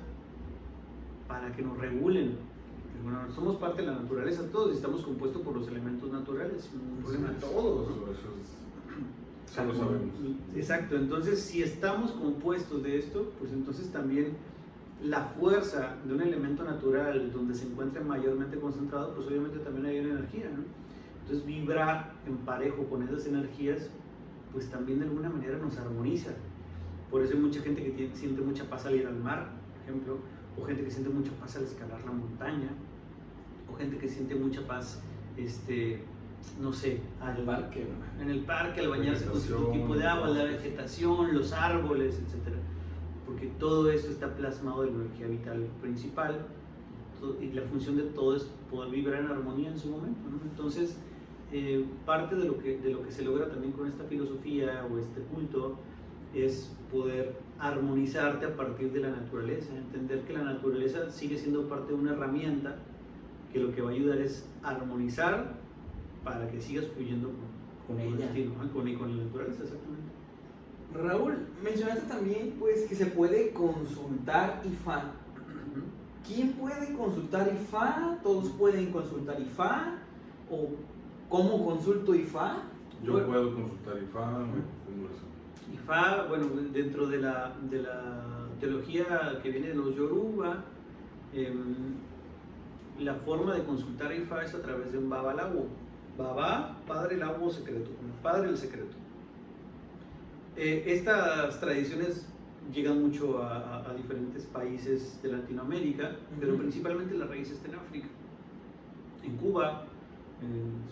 para que nos regulen. Bueno, somos parte de la naturaleza todos y estamos compuestos por los elementos naturales, un problema de todos, ¿no? Eso lo sabemos. Exacto, entonces si estamos compuestos de esto, pues entonces también la fuerza de un elemento natural donde se encuentra mayormente concentrado, pues obviamente también hay una energía, ¿no? Entonces vibrar en parejo con esas energías, pues también de alguna manera nos armoniza. Por eso hay mucha gente que siente mucha paz al ir al mar, por ejemplo, o gente que siente mucha paz al escalar la montaña, o gente que siente mucha paz, no sé, en el parque, al bañarse con cierto tipo de agua, la vegetación, los árboles, etc. Porque todo esto está plasmado en la energía vital principal y la función de todo es poder vibrar en armonía en su momento, ¿no? Entonces, parte de lo que se logra también con esta filosofía o este culto es poder armonizarte a partir de la naturaleza, entender que la naturaleza sigue siendo parte de una herramienta que lo que va a ayudar es armonizar para que sigas fluyendo con el destino, con la naturaleza, exactamente. Raúl, mencionaste también pues que se puede consultar IFA. ¿Quién puede consultar IFA? ¿Todos pueden consultar IFA? ¿O cómo consulto IFA? Yo puedo consultar IFA, ¿cómo lo hacemos? IFA, bueno, dentro de la teología que viene de los Yoruba, la forma de consultar IFA es a través de un Babalawo. Baba, padre, Lawo, secreto, padre del secreto. Estas tradiciones llegan mucho a diferentes países de Latinoamérica, pero principalmente la raíz está en África. En Cuba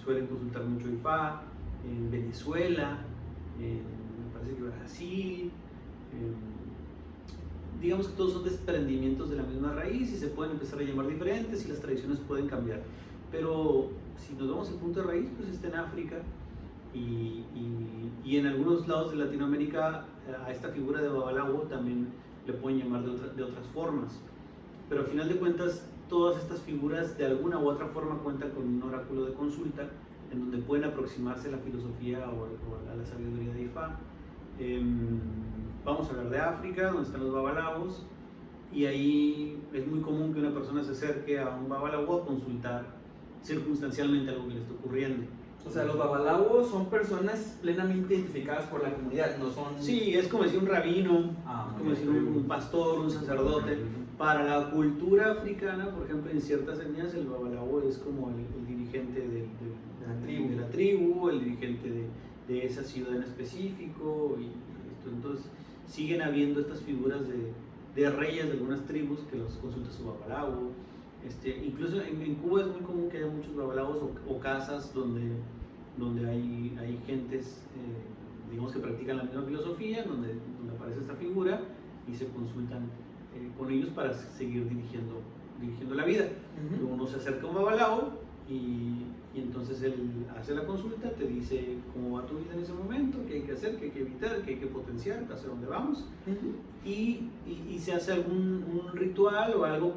suelen consultar mucho IFA, en Venezuela, me parece que Brasil. Digamos que todos son desprendimientos de la misma raíz y se pueden empezar a llamar diferentes y las tradiciones pueden cambiar. Pero si nos vamos al punto de raíz, pues está en África y en algunos lados de Latinoamérica a esta figura de Babalawo también le pueden llamar de otras formas. Pero al final de cuentas, todas estas figuras de alguna u otra forma cuentan con un oráculo de consulta en donde pueden aproximarse a la filosofía o a la sabiduría de Ifá. Vamos a hablar de África, donde están los babalawos, y ahí es muy común que una persona se acerque a un babalawo a consultar circunstancialmente algo que le está ocurriendo. O sea, los babalawos son personas plenamente identificadas por la comunidad, no son... Sí, es como decir un rabino, como decir un pastor, un sacerdote. Para la cultura africana, por ejemplo, en ciertas etnias el babalawo es como el dirigente de la tribu, el dirigente de esa ciudad en específico y esto. Entonces siguen habiendo estas figuras de reyes de algunas tribus que los consulta su babalao. Incluso en Cuba es muy común que haya muchos babalawos o casas donde hay gentes, digamos, que practican la misma filosofía, donde aparece esta figura y se consultan con ellos para seguir dirigiendo la vida. Uno se acerca a un babalao y entonces él hace la consulta, te dice cómo va tu vida en ese momento, qué hay que hacer, qué hay que evitar, qué hay que potenciar, hacia dónde vamos. Y se hace un ritual o algo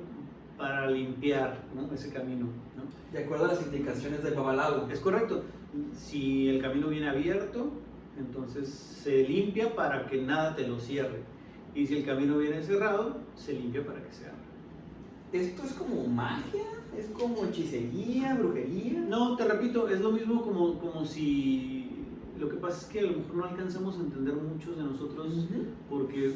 para limpiar, ¿no?, ese camino, ¿no? De acuerdo a las indicaciones del babalao. Es correcto. Si el camino viene abierto, entonces se limpia para que nada te lo cierre. Y si el camino viene cerrado, se limpia para que se abra. ¿Esto es como magia? ¿Es como hechicería, brujería? No, te repito, es lo mismo como si... Lo que pasa es que a lo mejor no alcanzamos a entender muchos de nosotros porque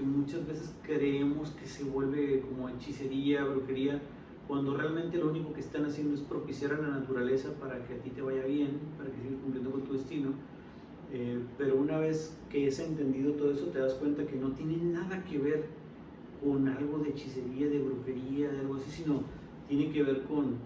muchas veces creemos que se vuelve como hechicería, brujería, cuando realmente lo único que están haciendo es propiciar a la naturaleza para que a ti te vaya bien, para que sigas cumpliendo con tu destino. Pero una vez que has entendido todo eso, te das cuenta que no tiene nada que ver con algo de hechicería, de brujería, de algo así, sino tiene que ver con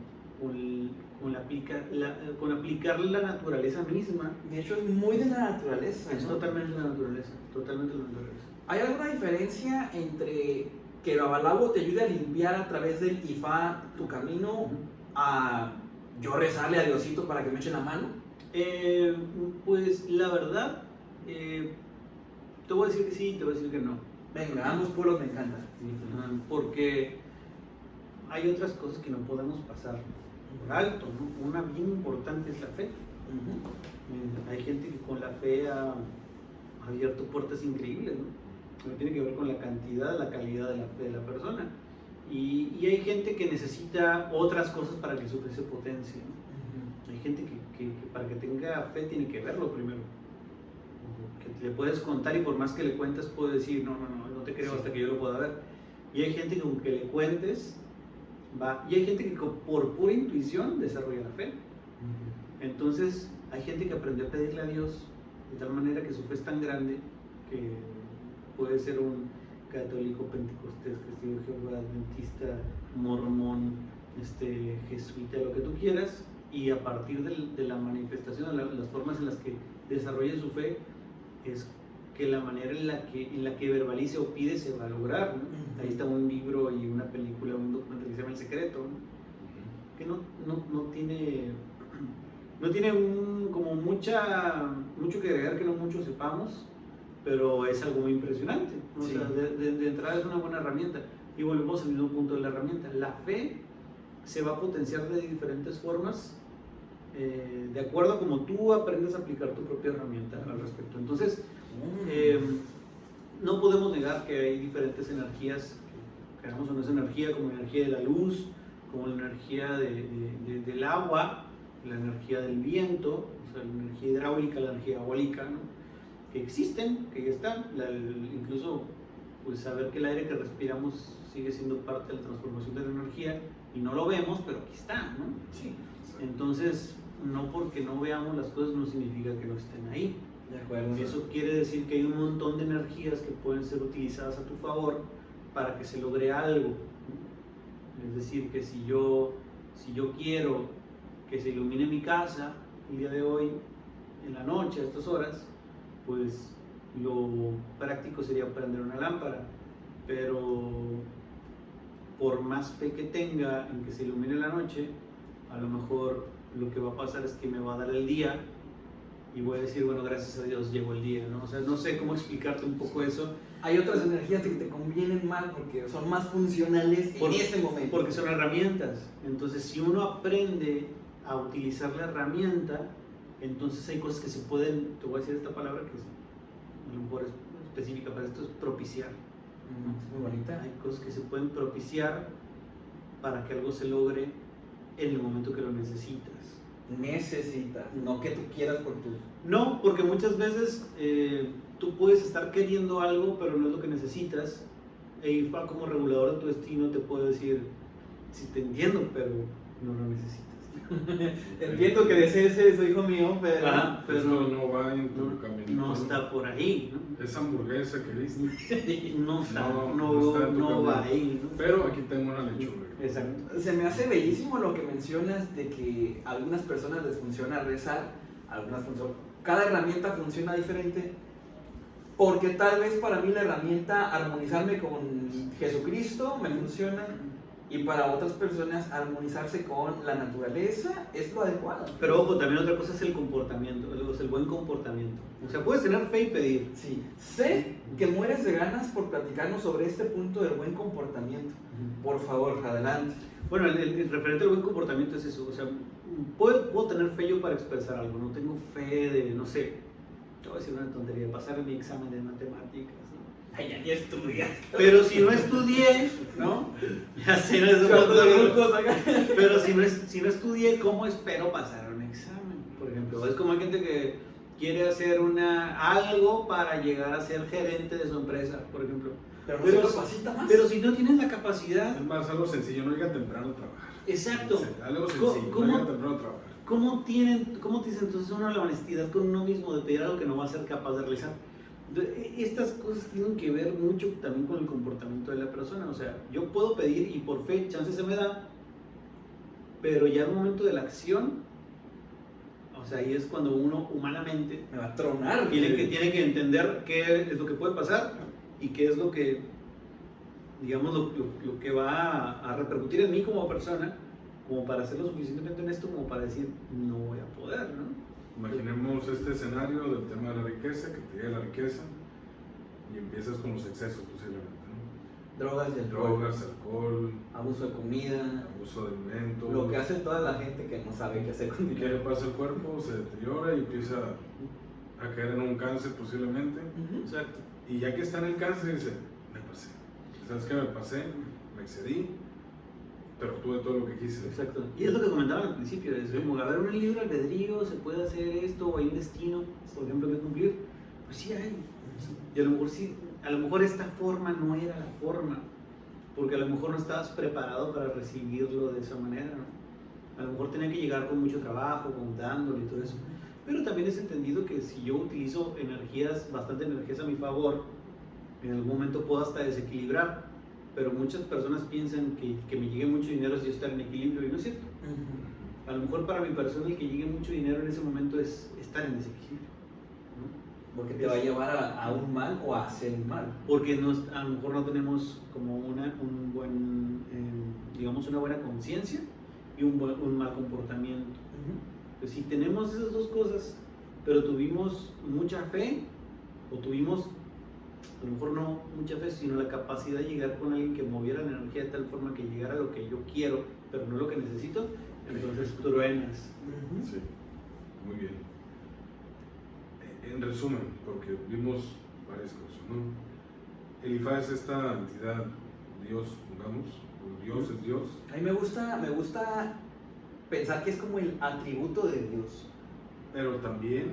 aplicar la naturaleza misma. De hecho, es muy de la naturaleza, Es ¿no? totalmente la naturaleza, totalmente la naturaleza. ¿Hay alguna diferencia entre que el babalao te ayude a limpiar a través del ifá tu camino a yo rezarle a Diosito para que me eche la mano? Pues la verdad, te voy a decir que sí, te voy a decir que no. Venga, ambos pueblos me encantan. Porque hay otras cosas que no podemos pasar por alto, ¿no? Una bien importante es la fe. Hay gente que con la fe ha abierto puertas increíbles, ¿no? Tiene que ver con la cantidad, la calidad de la fe de la persona. Y hay gente que necesita otras cosas para que su fe se potencie, ¿no? Hay gente que para que tenga fe tiene que verlo primero. Que le puedes contar y por más que le cuentes puede decir, no te creo hasta que yo lo pueda ver. Y hay gente que aunque le cuentes, va. Y hay gente que por pura intuición desarrolla la fe. Entonces hay gente que aprendió a pedirle a Dios de tal manera que su fe es tan grande que puede ser un católico, pentecostés, cristiano, Jehová, adventista, mormón, jesuita, lo que tú quieras, y a partir de la manifestación, las formas en las que desarrolla su fe, es que la manera en la que verbalice o pide se va a lograr, ¿no? Ahí está un libro y una película, un documental que se llama El Secreto, ¿no? Que no tiene como mucho que agregar, que no mucho sepamos, pero es algo muy impresionante, ¿no? Sí. O sea, de entrada es una buena herramienta. Y volvemos al mismo punto de la herramienta. La fe se va a potenciar de diferentes formas, de acuerdo a como tú aprendes a aplicar tu propia herramienta al respecto. Entonces, no podemos negar que hay diferentes energías, que queramos o no es energía, como la energía de la luz, como la energía del agua, la energía del viento, o sea, la energía hidráulica, la energía eólica, ¿no? Que existen, que ya están. Incluso pues saber que el aire que respiramos sigue siendo parte de la transformación de la energía y no lo vemos, pero aquí está, ¿no? Sí. Entonces, no porque no veamos las cosas no significa que no estén ahí. De acuerdo. Eso quiere decir que hay un montón de energías que pueden ser utilizadas a tu favor para que se logre algo. Es decir, que si yo quiero que se ilumine mi casa el día de hoy, en la noche, a estas horas, pues lo práctico sería prender una lámpara, pero por más fe que tenga en que se ilumine la noche, a lo mejor lo que va a pasar es que me va a dar el día y voy a decir, bueno, gracias a Dios llegó el día, ¿no? O sea, no sé cómo explicarte un poco eso. Hay otras energías que te convienen más porque son más funcionales en ese momento. Porque son herramientas. Entonces, si uno aprende a utilizar la herramienta, entonces hay cosas que se pueden, te voy a decir esta palabra que a lo mejor es específica para esto, es propiciar. Es muy bonita. Hay cosas que se pueden propiciar para que algo se logre en el momento que lo necesitas. Necesitas, no que tú quieras por tus... No, porque muchas veces tú puedes estar queriendo algo, pero no es lo que necesitas. E IFA como regulador de tu destino te puede decir, sí te entiendo, pero no lo necesitas. Entiendo que desees eso, hijo mío, pero... Ajá, Pero pero no va en tu camino. no está por ahí, ¿no? Esa hamburguesa que viste. No está, No, no, no está en tu no camino. va ahí, ¿no? Pero aquí tengo una lechuga. Exacto. Se me hace bellísimo lo que mencionas de que a algunas personas les funciona rezar, a algunas funciona... Cada herramienta funciona diferente, porque tal vez para mí la herramienta armonizarme con Jesucristo me funciona, y para otras personas armonizarse con la naturaleza es lo adecuado. Pero ojo, también otra cosa es el comportamiento, es el buen comportamiento. O sea, puedes tener fe y pedir. Sí, sé que mueres de ganas por platicarnos sobre este punto del buen comportamiento. Por favor, adelante. Bueno, el referente al buen comportamiento es eso. O sea, puedo tener fe yo para expresar algo. No tengo fe de, no sé, te voy a decir una tontería, de pasar mi examen de matemáticas, ¿no? Ay, ya ni estudias. Pero si no estudié, ¿no? Ya sé, no es un punto de... Pero si no estudié, ¿cómo espero pasar un examen? Por ejemplo, es como hay gente que quiere hacer algo para llegar a ser gerente de su empresa, por ejemplo. Pero no se capacita más. Pero si no tienes la capacidad... Es más, algo sencillo, no llegan temprano a trabajar. Exacto. Algo sencillo, no llegan temprano a trabajar. ¿Cómo tiene entonces uno la honestidad con uno mismo de pedir algo que no va a ser capaz de realizar? Entonces, estas cosas tienen que ver mucho también con el comportamiento de la persona. O sea, yo puedo pedir y por fe, chance se me da, pero ya al momento de la acción, o sea, ahí es cuando uno humanamente Me va a tronar. tiene que entender qué es lo que puede pasar y qué es lo que, digamos, lo que va a repercutir en mí como persona, como para ser lo suficientemente honesto como para decir, no voy a poder, ¿no? Imaginemos este escenario del tema de la riqueza, que te llega la riqueza y empiezas con los excesos posiblemente, ¿no? Drogas y alcohol. Drogas, alcohol, Abuso de comida. abuso de alimentos. Lo que hace toda la gente que no sabe qué hacer con ¿Y qué le dinero. pasa al cuerpo? Se deteriora y empieza a caer en un cáncer posiblemente. Exacto. Y ya que está en el cáncer, dice, me pasé. ¿Sabes qué? Me pasé, me excedí, pero tuve todo lo que quise. Exacto. Y es lo que comentaba al principio, es Sí. como, a ver, un libre albedrío, se puede hacer esto, o hay un destino, por ejemplo, que cumplir. Pues sí hay. Y a lo mejor sí, a lo mejor esta forma no era la forma, porque a lo mejor no estabas preparado para recibirlo de esa manera, ¿no? A lo mejor tenía que llegar con mucho trabajo, con dándole y todo eso. Pero también es entendido que si yo utilizo bastante energías a mi favor, en algún momento puedo hasta desequilibrar. Pero muchas personas piensan que me llegue mucho dinero si yo estar en equilibrio, y no es cierto. A lo mejor para mi persona el que llegue mucho dinero en ese momento es estar en desequilibrio, ¿no? Porque te va a llevar a un mal o a hacer un mal. Porque a lo mejor no tenemos como digamos una buena conciencia y un mal comportamiento. Pues si tenemos esas dos cosas, pero tuvimos mucha fe, o tuvimos, a lo mejor no mucha fe, sino la capacidad de llegar con alguien que moviera la energía de tal forma que llegara a lo que yo quiero, pero no lo que necesito, entonces truenas. Sí, muy bien. En resumen, porque vimos varias cosas, ¿no? El IFA es esta entidad, Dios, pongamos, o Dios es Dios. A mí me gusta pensar que es como el atributo de Dios. Pero también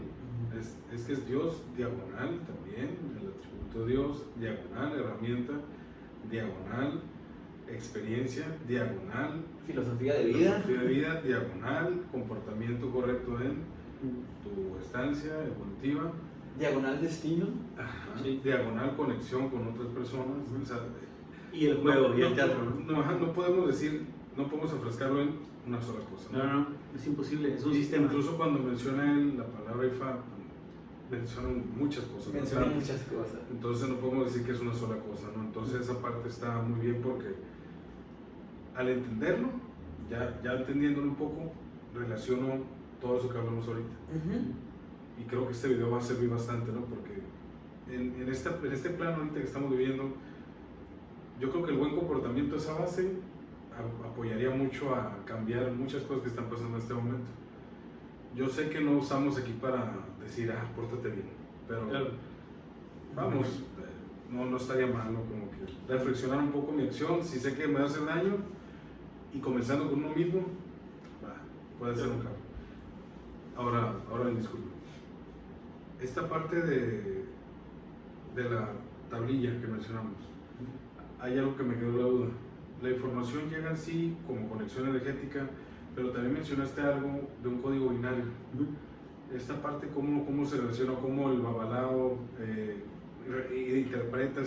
es que es Dios diagonal también, el atributo de Dios, diagonal, herramienta, diagonal, experiencia, diagonal, Filosofía de vida. filosofía de vida, diagonal, comportamiento correcto en tu estancia evolutiva, Diagonal destino. ajá, Sí. diagonal conexión con otras personas, o sea, Y el juego y el teatro. no podemos decir, no podemos enfrascarlo en una sola cosa. No, es imposible, es un Y sistema. incluso cuando menciona él la palabra IFA, mencionan muchas cosas. Menciona bastantes. muchas cosas. Entonces no podemos decir que es una sola cosa, ¿no? Entonces esa parte está muy bien porque al entenderlo, ya entendiéndolo un poco, relaciono todo eso que hablamos ahorita. Y creo que este video va a servir bastante, ¿no? Porque en este plano ahorita que estamos viviendo, yo creo que el buen comportamiento, esa base, apoyaría mucho a cambiar muchas cosas que están pasando en este momento. Yo sé que no estamos aquí para decir, pórtate bien, pero Claro. vamos, no estaría mal, ¿no? Como que reflexionar un poco mi acción, si sé que me hace daño, y comenzando con uno mismo, puede ser un cambio. Ahora disculpe. Esta parte de la tablilla que mencionamos, hay algo que me quedó la duda. La información llega en sí como conexión energética, pero también mencionaste algo de un código binario. Esta parte, ¿cómo se relaciona, cómo el babalao interpreta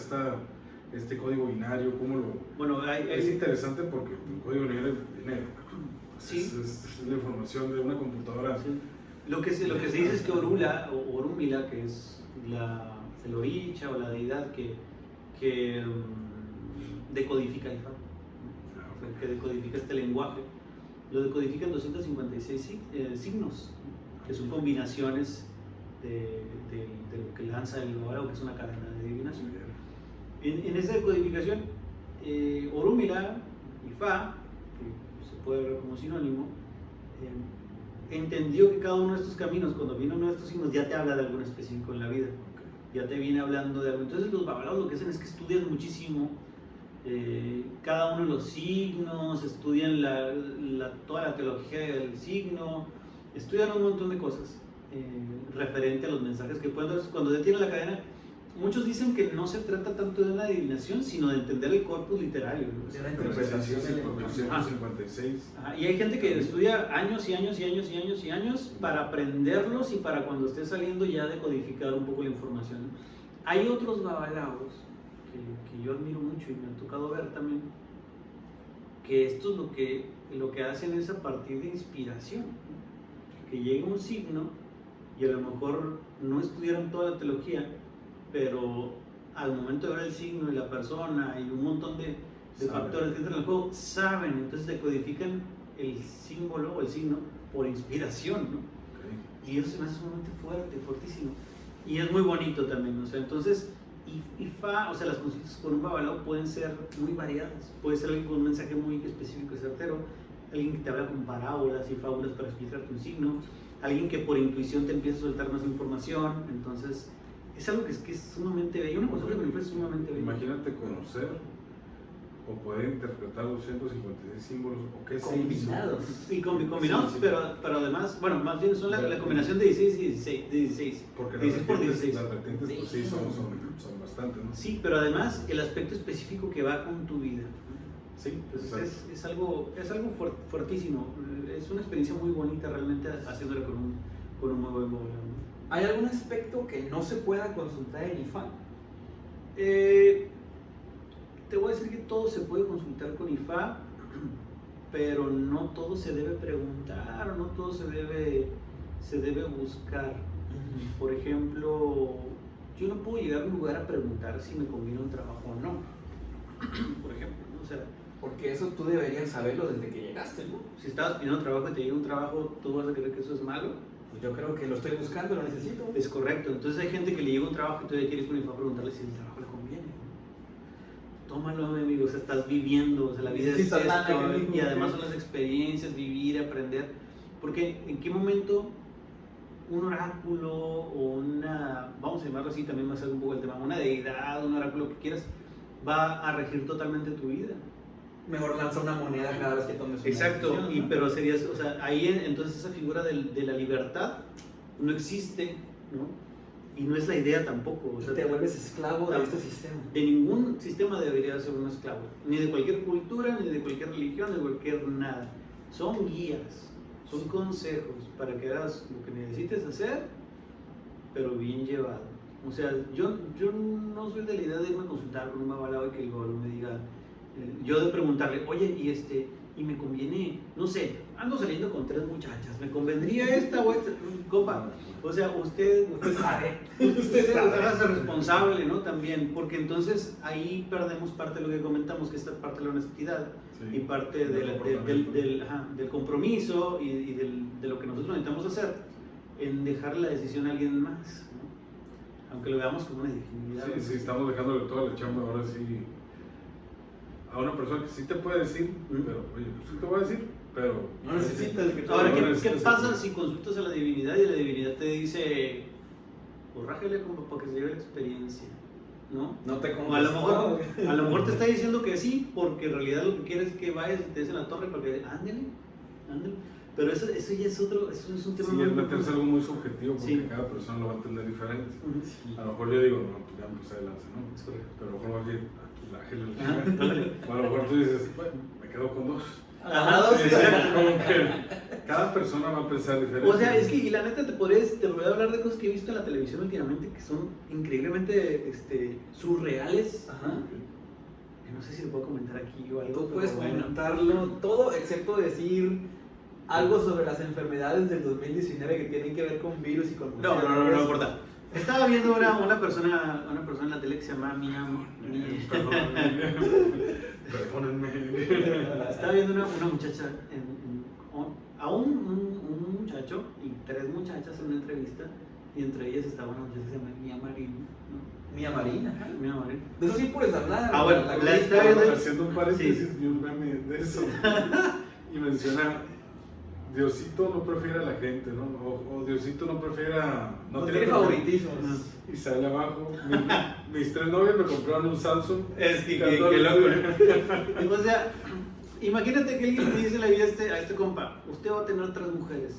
este código binario? ¿Cómo lo...? Bueno, es interesante porque el código binario es dinero. Sí. Es la información de una computadora. Sí. Lo que se dice es que Orula, o Orúmila, que es la Celoricha o la deidad que decodifica IFA, que decodifica este lenguaje, lo decodifica en 256 signos, que son combinaciones de lo que lanza el babalao, que es una cadena de adivinación. En esa decodificación, Orúmila, Ifá, que se puede ver como sinónimo, entendió que cada uno de estos caminos, cuando viene uno de estos signos, ya te habla de algo específico en la vida, ya te viene hablando de algo. Entonces los babalaos lo que hacen es que estudian muchísimo cada uno de los signos, estudian toda la teología del signo, estudian un montón de cosas referente a los mensajes que pueden dar. Cuando detienen la cadena, muchos dicen que no se trata tanto de una adivinación, sino de entender el corpus literario, ¿no? De la interpretación del lenguaje. 256. Y hay gente que estudia años y años y años y años y años para aprenderlos y para cuando esté saliendo ya decodificar un poco la información. Hay otros babalaos que yo admiro mucho y me ha tocado ver también, que esto es lo que hacen es a partir de inspiración, ¿no? Que llega un signo y a lo mejor no estudiaron toda la teología, pero al momento de ver el signo y la persona y un montón de factores que entran en el juego, saben, entonces decodifican el símbolo o el signo por inspiración, ¿no? Okay. Y eso se me hace sumamente fuerte, fortísimo. Y es muy bonito también, o sea, entonces, Ifá, o sea, las consultas con un babalao pueden ser muy variadas. Puede ser alguien con un mensaje muy específico y certero, alguien que te habla con parábolas y fábulas para explicarte un signo, alguien que por intuición te empieza a soltar más información. Entonces, es algo que es sumamente bello. Una consulta con Ifá es sumamente bello. Imagínate conocer o poder interpretar 256 símbolos o qué combinados. Y combinados, sí. pero además, bueno, más bien son la combinación de 16 y 16. Porque 16 por 16. Las vertientes pues, sí son bastantes, ¿no? Sí, pero además el aspecto específico que va con tu vida. Sí, entonces es algo fuertísimo. Es una experiencia muy bonita realmente haciéndolo con un muy buen babalao. ¿Hay algún aspecto que no se pueda consultar en Ifá? Te voy a decir que todo se puede consultar con Ifá, pero no todo se debe preguntar, no todo se debe buscar. Por ejemplo, yo no puedo llegar a un lugar a preguntar si me conviene un trabajo o no. Por ejemplo, ¿no? O sea, porque eso tú deberías saberlo desde que llegaste, ¿no? Si estabas pidiendo un trabajo y te llega un trabajo, ¿tú vas a creer que eso es malo? Pues yo creo que lo estoy buscando, lo necesito. Es correcto. Entonces hay gente que le llega un trabajo y tú ya quieres con Ifá preguntarle si el trabajo le conviene. Tómalo, mi amigo, o sea, estás viviendo, o sea, la vida es esto, y además son las experiencias, vivir, aprender. Porque en qué momento un oráculo o vamos a llamarlo así, también más un poco el tema, una deidad, un oráculo que quieras, va a regir totalmente tu vida. Mejor lanza una moneda cada vez que tomes una Exacto, decisión, ¿no? Pero sería, o sea, ahí entonces esa figura de la libertad no existe, ¿no? Y no es la idea tampoco. O sea, te vuelves esclavo de este sistema. De ningún sistema debería ser un esclavo, ni de cualquier cultura, ni de cualquier religión, ni de cualquier nada. Son guías, son consejos para que hagas lo que necesites hacer, pero bien llevado. O sea, yo no soy de la idea de irme a consultar con un babalao y que el babalao me diga, yo de preguntarle, oye, y me conviene, no sé, ando saliendo con 3 muchachas, ¿me convendría esta o esta? Compa, o sea, usted sabe, usted hágase responsable, ¿no? También, porque entonces ahí perdemos parte de lo que comentamos, que esta parte de la honestidad, sí, y parte del compromiso y de lo que nosotros necesitamos hacer, en dejar la decisión a alguien más, ¿no? Aunque lo veamos como una dignidad. Sí, estamos dejándole toda la chamba ahora sí a una persona que sí te puede decir, pero oye, pues sí te voy a decir, pero no necesitas que tú. Ahora, ¿qué pasa si consultas a la divinidad y la divinidad te dice, pues rájale como para que se lleve la experiencia, ¿no? No te o a lo mejor te está diciendo que sí, porque en realidad lo que quieres es que vayas y te des en la torre para que ándale. Pero eso ya es otro, eso es un tema muy... Sí, es meterse algo muy subjetivo, porque sí, cada persona lo va a entender diferente. Sí. A lo mejor yo digo, no, pues ya me puse adelante, ¿no? Es correcto. Pero a lo mejor va a decir, la o a lo mejor tú dices, bueno, me quedo con 2. Agarrados. Sí, como que cada persona va a pensar diferente. O sea, es que, y la neta, te voy a hablar de cosas que he visto en la televisión últimamente que son increíblemente surreales. Ajá. Que no sé si lo puedo comentar aquí o algo. Tú pero puedes bueno. comentarlo todo excepto decir algo sobre las enfermedades del 2019 que tienen que ver con virus y con No importa. Estaba viendo una persona en la tele que se llama Perdónenme. Estaba viendo una muchacha, a un muchacho y 3 muchachas en una entrevista, y entre ellas estaba una muchacha que se llama Mía Marín, ¿no? Mía Marina. Mía Marín. De eso sí puedes hablar. Ah, bueno, la está viendo. Haciendo un paréntesis, vi un meme de eso. Y menciona, Diosito no prefiere a la gente, ¿no? O Diosito no prefiere a... No tiene favoritismos. Y sale abajo, mis 3 novios me compraron un Samsung. Es que Cantones, loco. O sea, imagínate que alguien le dice en la vida a este compa, usted va a tener 3 mujeres.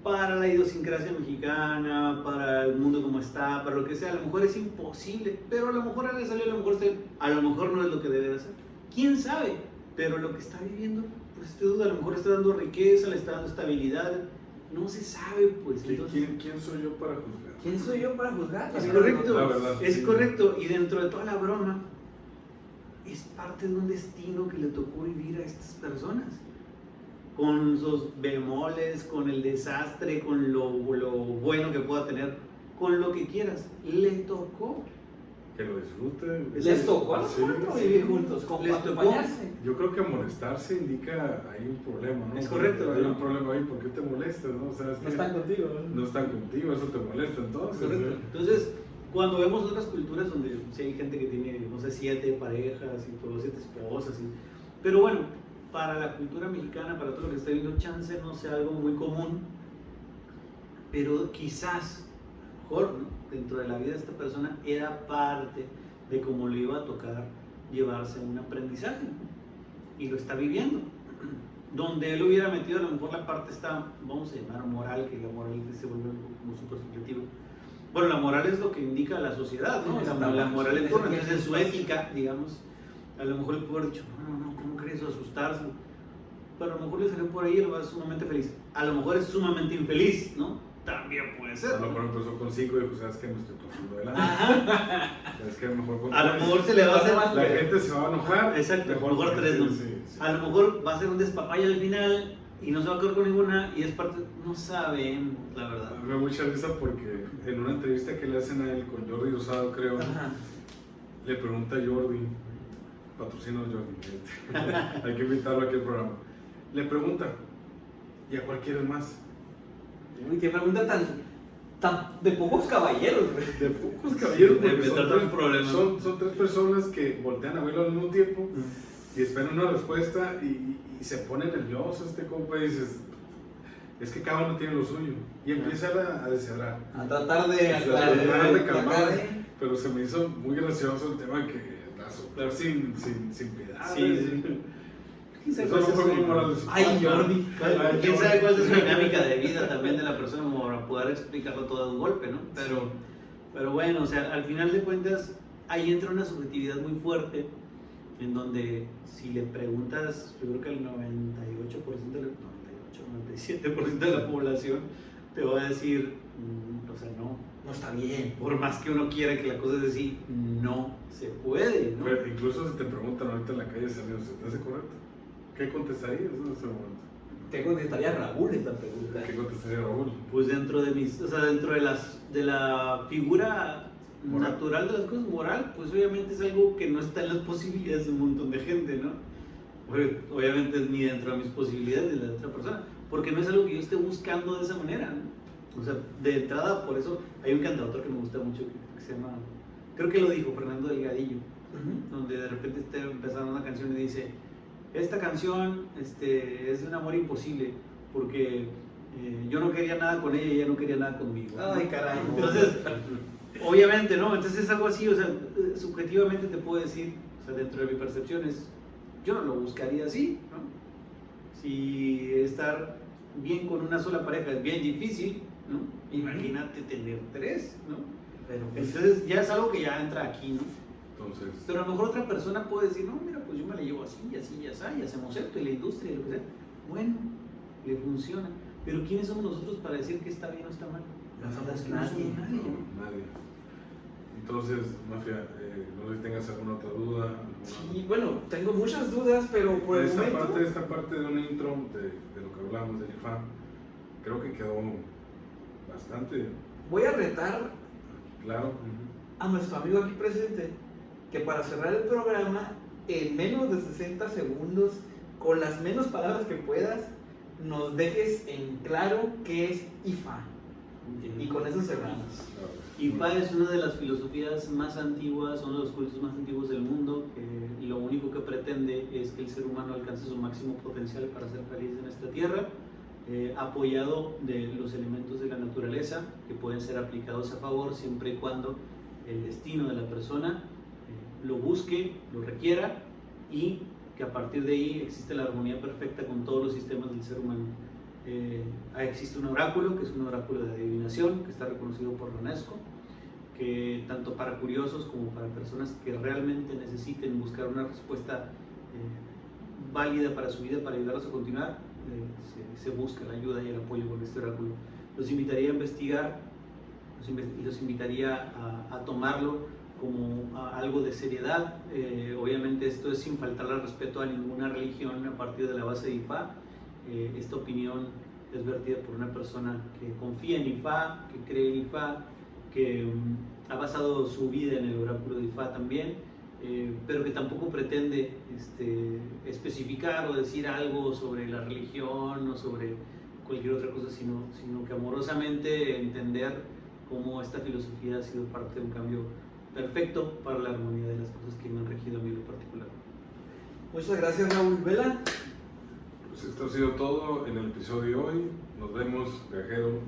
Para la idiosincrasia mexicana, para el mundo como está, para lo que sea, a lo mejor es imposible, pero a lo mejor a él le salió, a lo mejor no es lo que debe de hacer. ¿Quién sabe? Pero lo que está viviendo, pues a lo mejor está dando riqueza, le está dando estabilidad, no se sabe, pues. Entonces, ¿Quién soy yo para juzgar? ¿Quién soy yo para juzgar? es correcto, La verdad, es sí. correcto, y dentro de toda la broma, es parte de un destino que le tocó vivir a estas personas, con sus bemoles, con el desastre, con lo bueno que pueda tener, con lo que quieras, le tocó. Que lo disfruten. Les tocó a los Sí, 4 sí. vivir juntos, Les tocó. acompañarse. Yo creo que molestarse indica hay un problema, ¿no? Es correcto, Hay ¿no? un problema ahí, ¿por qué te molestas, no? O sea, es No que están contigo. no están contigo, eso te molesta entonces. Correcto. Entonces, cuando vemos otras culturas donde sí hay gente que tiene, no sé, 7 parejas y todo, 7 esposas, pero bueno, para la cultura mexicana, para todo lo que está viendo, chance no sea algo muy común, pero quizás, mejor, ¿no? Dentro de la vida de esta persona era parte de cómo le iba a tocar llevarse un aprendizaje, ¿no? Y lo está viviendo. Donde él hubiera metido a lo mejor la parte esta, vamos a llamar moral, que la moral se vuelve como súper subjetiva. Bueno, la moral es lo que indica la sociedad, ¿no? La moral en torno, entonces en su ética, digamos, a lo mejor él puede haber dicho, no, ¿cómo crees eso? Asustarse. Pero a lo mejor le salió por ahí y él va sumamente feliz. A lo mejor es sumamente infeliz, ¿no? También puede ser. A lo mejor empezó con 5 y dijo, ¿sabes qué? Me estoy pasando de lado. Ajá. ¿Sabes qué? Mejor con A lo 3. mejor se le va a hacer más. La gente se va a enojar. Exacto, mejor 3, ¿no? Sí. A lo mejor va a ser un despapalle al final y no se va a quedar con ninguna y es parte, no saben, la verdad. Me da mucha risa porque en una entrevista que le hacen a él con Jordi Rosado, creo, Ajá. le pregunta a Jordi, patrocina a Jordi, hay que invitarlo aquí al programa. Le pregunta, ¿y a cuál quieres más? Uy, qué pregunta tan de pocos caballeros, güey. De pocos caballeros, porque de son tantos 3 problemas. son 3 personas que voltean a verlo al mismo tiempo y esperan una respuesta y se pone nervioso este compa y dices, es que cada uno tiene lo suyo. Y empieza a deshebrar. A tratar de tratar de calmar, aplacarse. pero se me hizo muy gracioso el tema que la soplar sin piedad. Sí. Eso no fue muy moral. Ay, Jordi. Ay, ¿Quién Jordi. sabe cuál es su dinámica de vida también de la persona como para poder explicarlo todo de un golpe, ¿no? Pero bueno, o sea, al final de cuentas, ahí entra una subjetividad muy fuerte, en donde si le preguntas, yo creo que el 97% de la población te va a decir, o sea, no está bien. Por más que uno quiera que la cosa es así, no se puede, ¿no? Pero incluso si te preguntan ahorita en la calle, ¿se te hace correcto? ¿Qué contestarías en este momento? ¿Qué contestaría Raúl esta pregunta? ¿Qué contestaría Raúl? Pues dentro de la figura Moral. natural de las cosas, moral, pues obviamente es algo que no está en las posibilidades de un montón de gente, ¿no? Obviamente ni dentro de mis posibilidades de la otra persona, porque no es algo que yo esté buscando de esa manera, ¿no? O sea, de entrada, por eso hay un cantautor que me gusta mucho que se llama, creo que lo dijo Fernando Delgadillo, donde de repente está empezando una canción y dice, esta canción es de un amor imposible, porque yo no quería nada con ella y ella no quería nada conmigo, ¿no? Ay, caray. Entonces, obviamente, ¿no? Entonces es algo así, o sea, subjetivamente te puedo decir, o sea, dentro de mi percepción yo no lo buscaría así, ¿no? Si estar bien con una sola pareja es bien difícil, ¿no? Imagínate tener 3, ¿no? Pero, Entonces ya es algo que ya entra aquí, ¿no? Entonces, Pero a lo mejor otra persona puede decir, no, mira, pues yo me la llevo así, así, y así, y hacemos esto, y la industria, y lo que sea. Bueno, le funciona. Pero ¿quiénes somos nosotros para decir que está bien o está mal? No somos Que no nadie. somos nadie. Nadie. Entonces, Mafia, no sé si tengas alguna otra duda. Sí, bueno, tengo muchas dudas, pero por el momento... Esta parte de un intro de lo que hablamos del IFA, creo que quedó bastante Voy a retar claro. a nuestro amigo aquí presente que para cerrar el programa, en menos de 60 segundos, con las menos palabras que puedas, nos dejes en claro qué es IFA. Y con eso cerramos. IFA es una de las filosofías más antiguas, uno de los cultos más antiguos del mundo, que lo único que pretende es que el ser humano alcance su máximo potencial para ser feliz en esta tierra, apoyado de los elementos de la naturaleza que pueden ser aplicados a favor siempre y cuando el destino de la persona lo busque, lo requiera, y que a partir de ahí existe la armonía perfecta con todos los sistemas del ser humano. Existe un oráculo, que es un oráculo de adivinación, que está reconocido por la UNESCO, que tanto para curiosos como para personas que realmente necesiten buscar una respuesta válida para su vida, para ayudarlos a continuar, se busca la ayuda y el apoyo con este oráculo. Los invitaría a investigar, los invitaría a tomarlo como algo de seriedad. Obviamente esto es sin faltar al respeto a ninguna religión a partir de la base de IFA. Esta opinión es vertida por una persona que confía en IFA, que cree en IFA, que ha basado su vida en el oráculo de IFA también, pero que tampoco pretende especificar o decir algo sobre la religión o sobre cualquier otra cosa, sino que amorosamente entender cómo esta filosofía ha sido parte de un cambio perfecto para la armonía de las cosas que me han regido a mí en lo particular. Muchas gracias, Raúl Vela. Pues esto ha sido todo en el episodio de hoy. Nos vemos, viajero.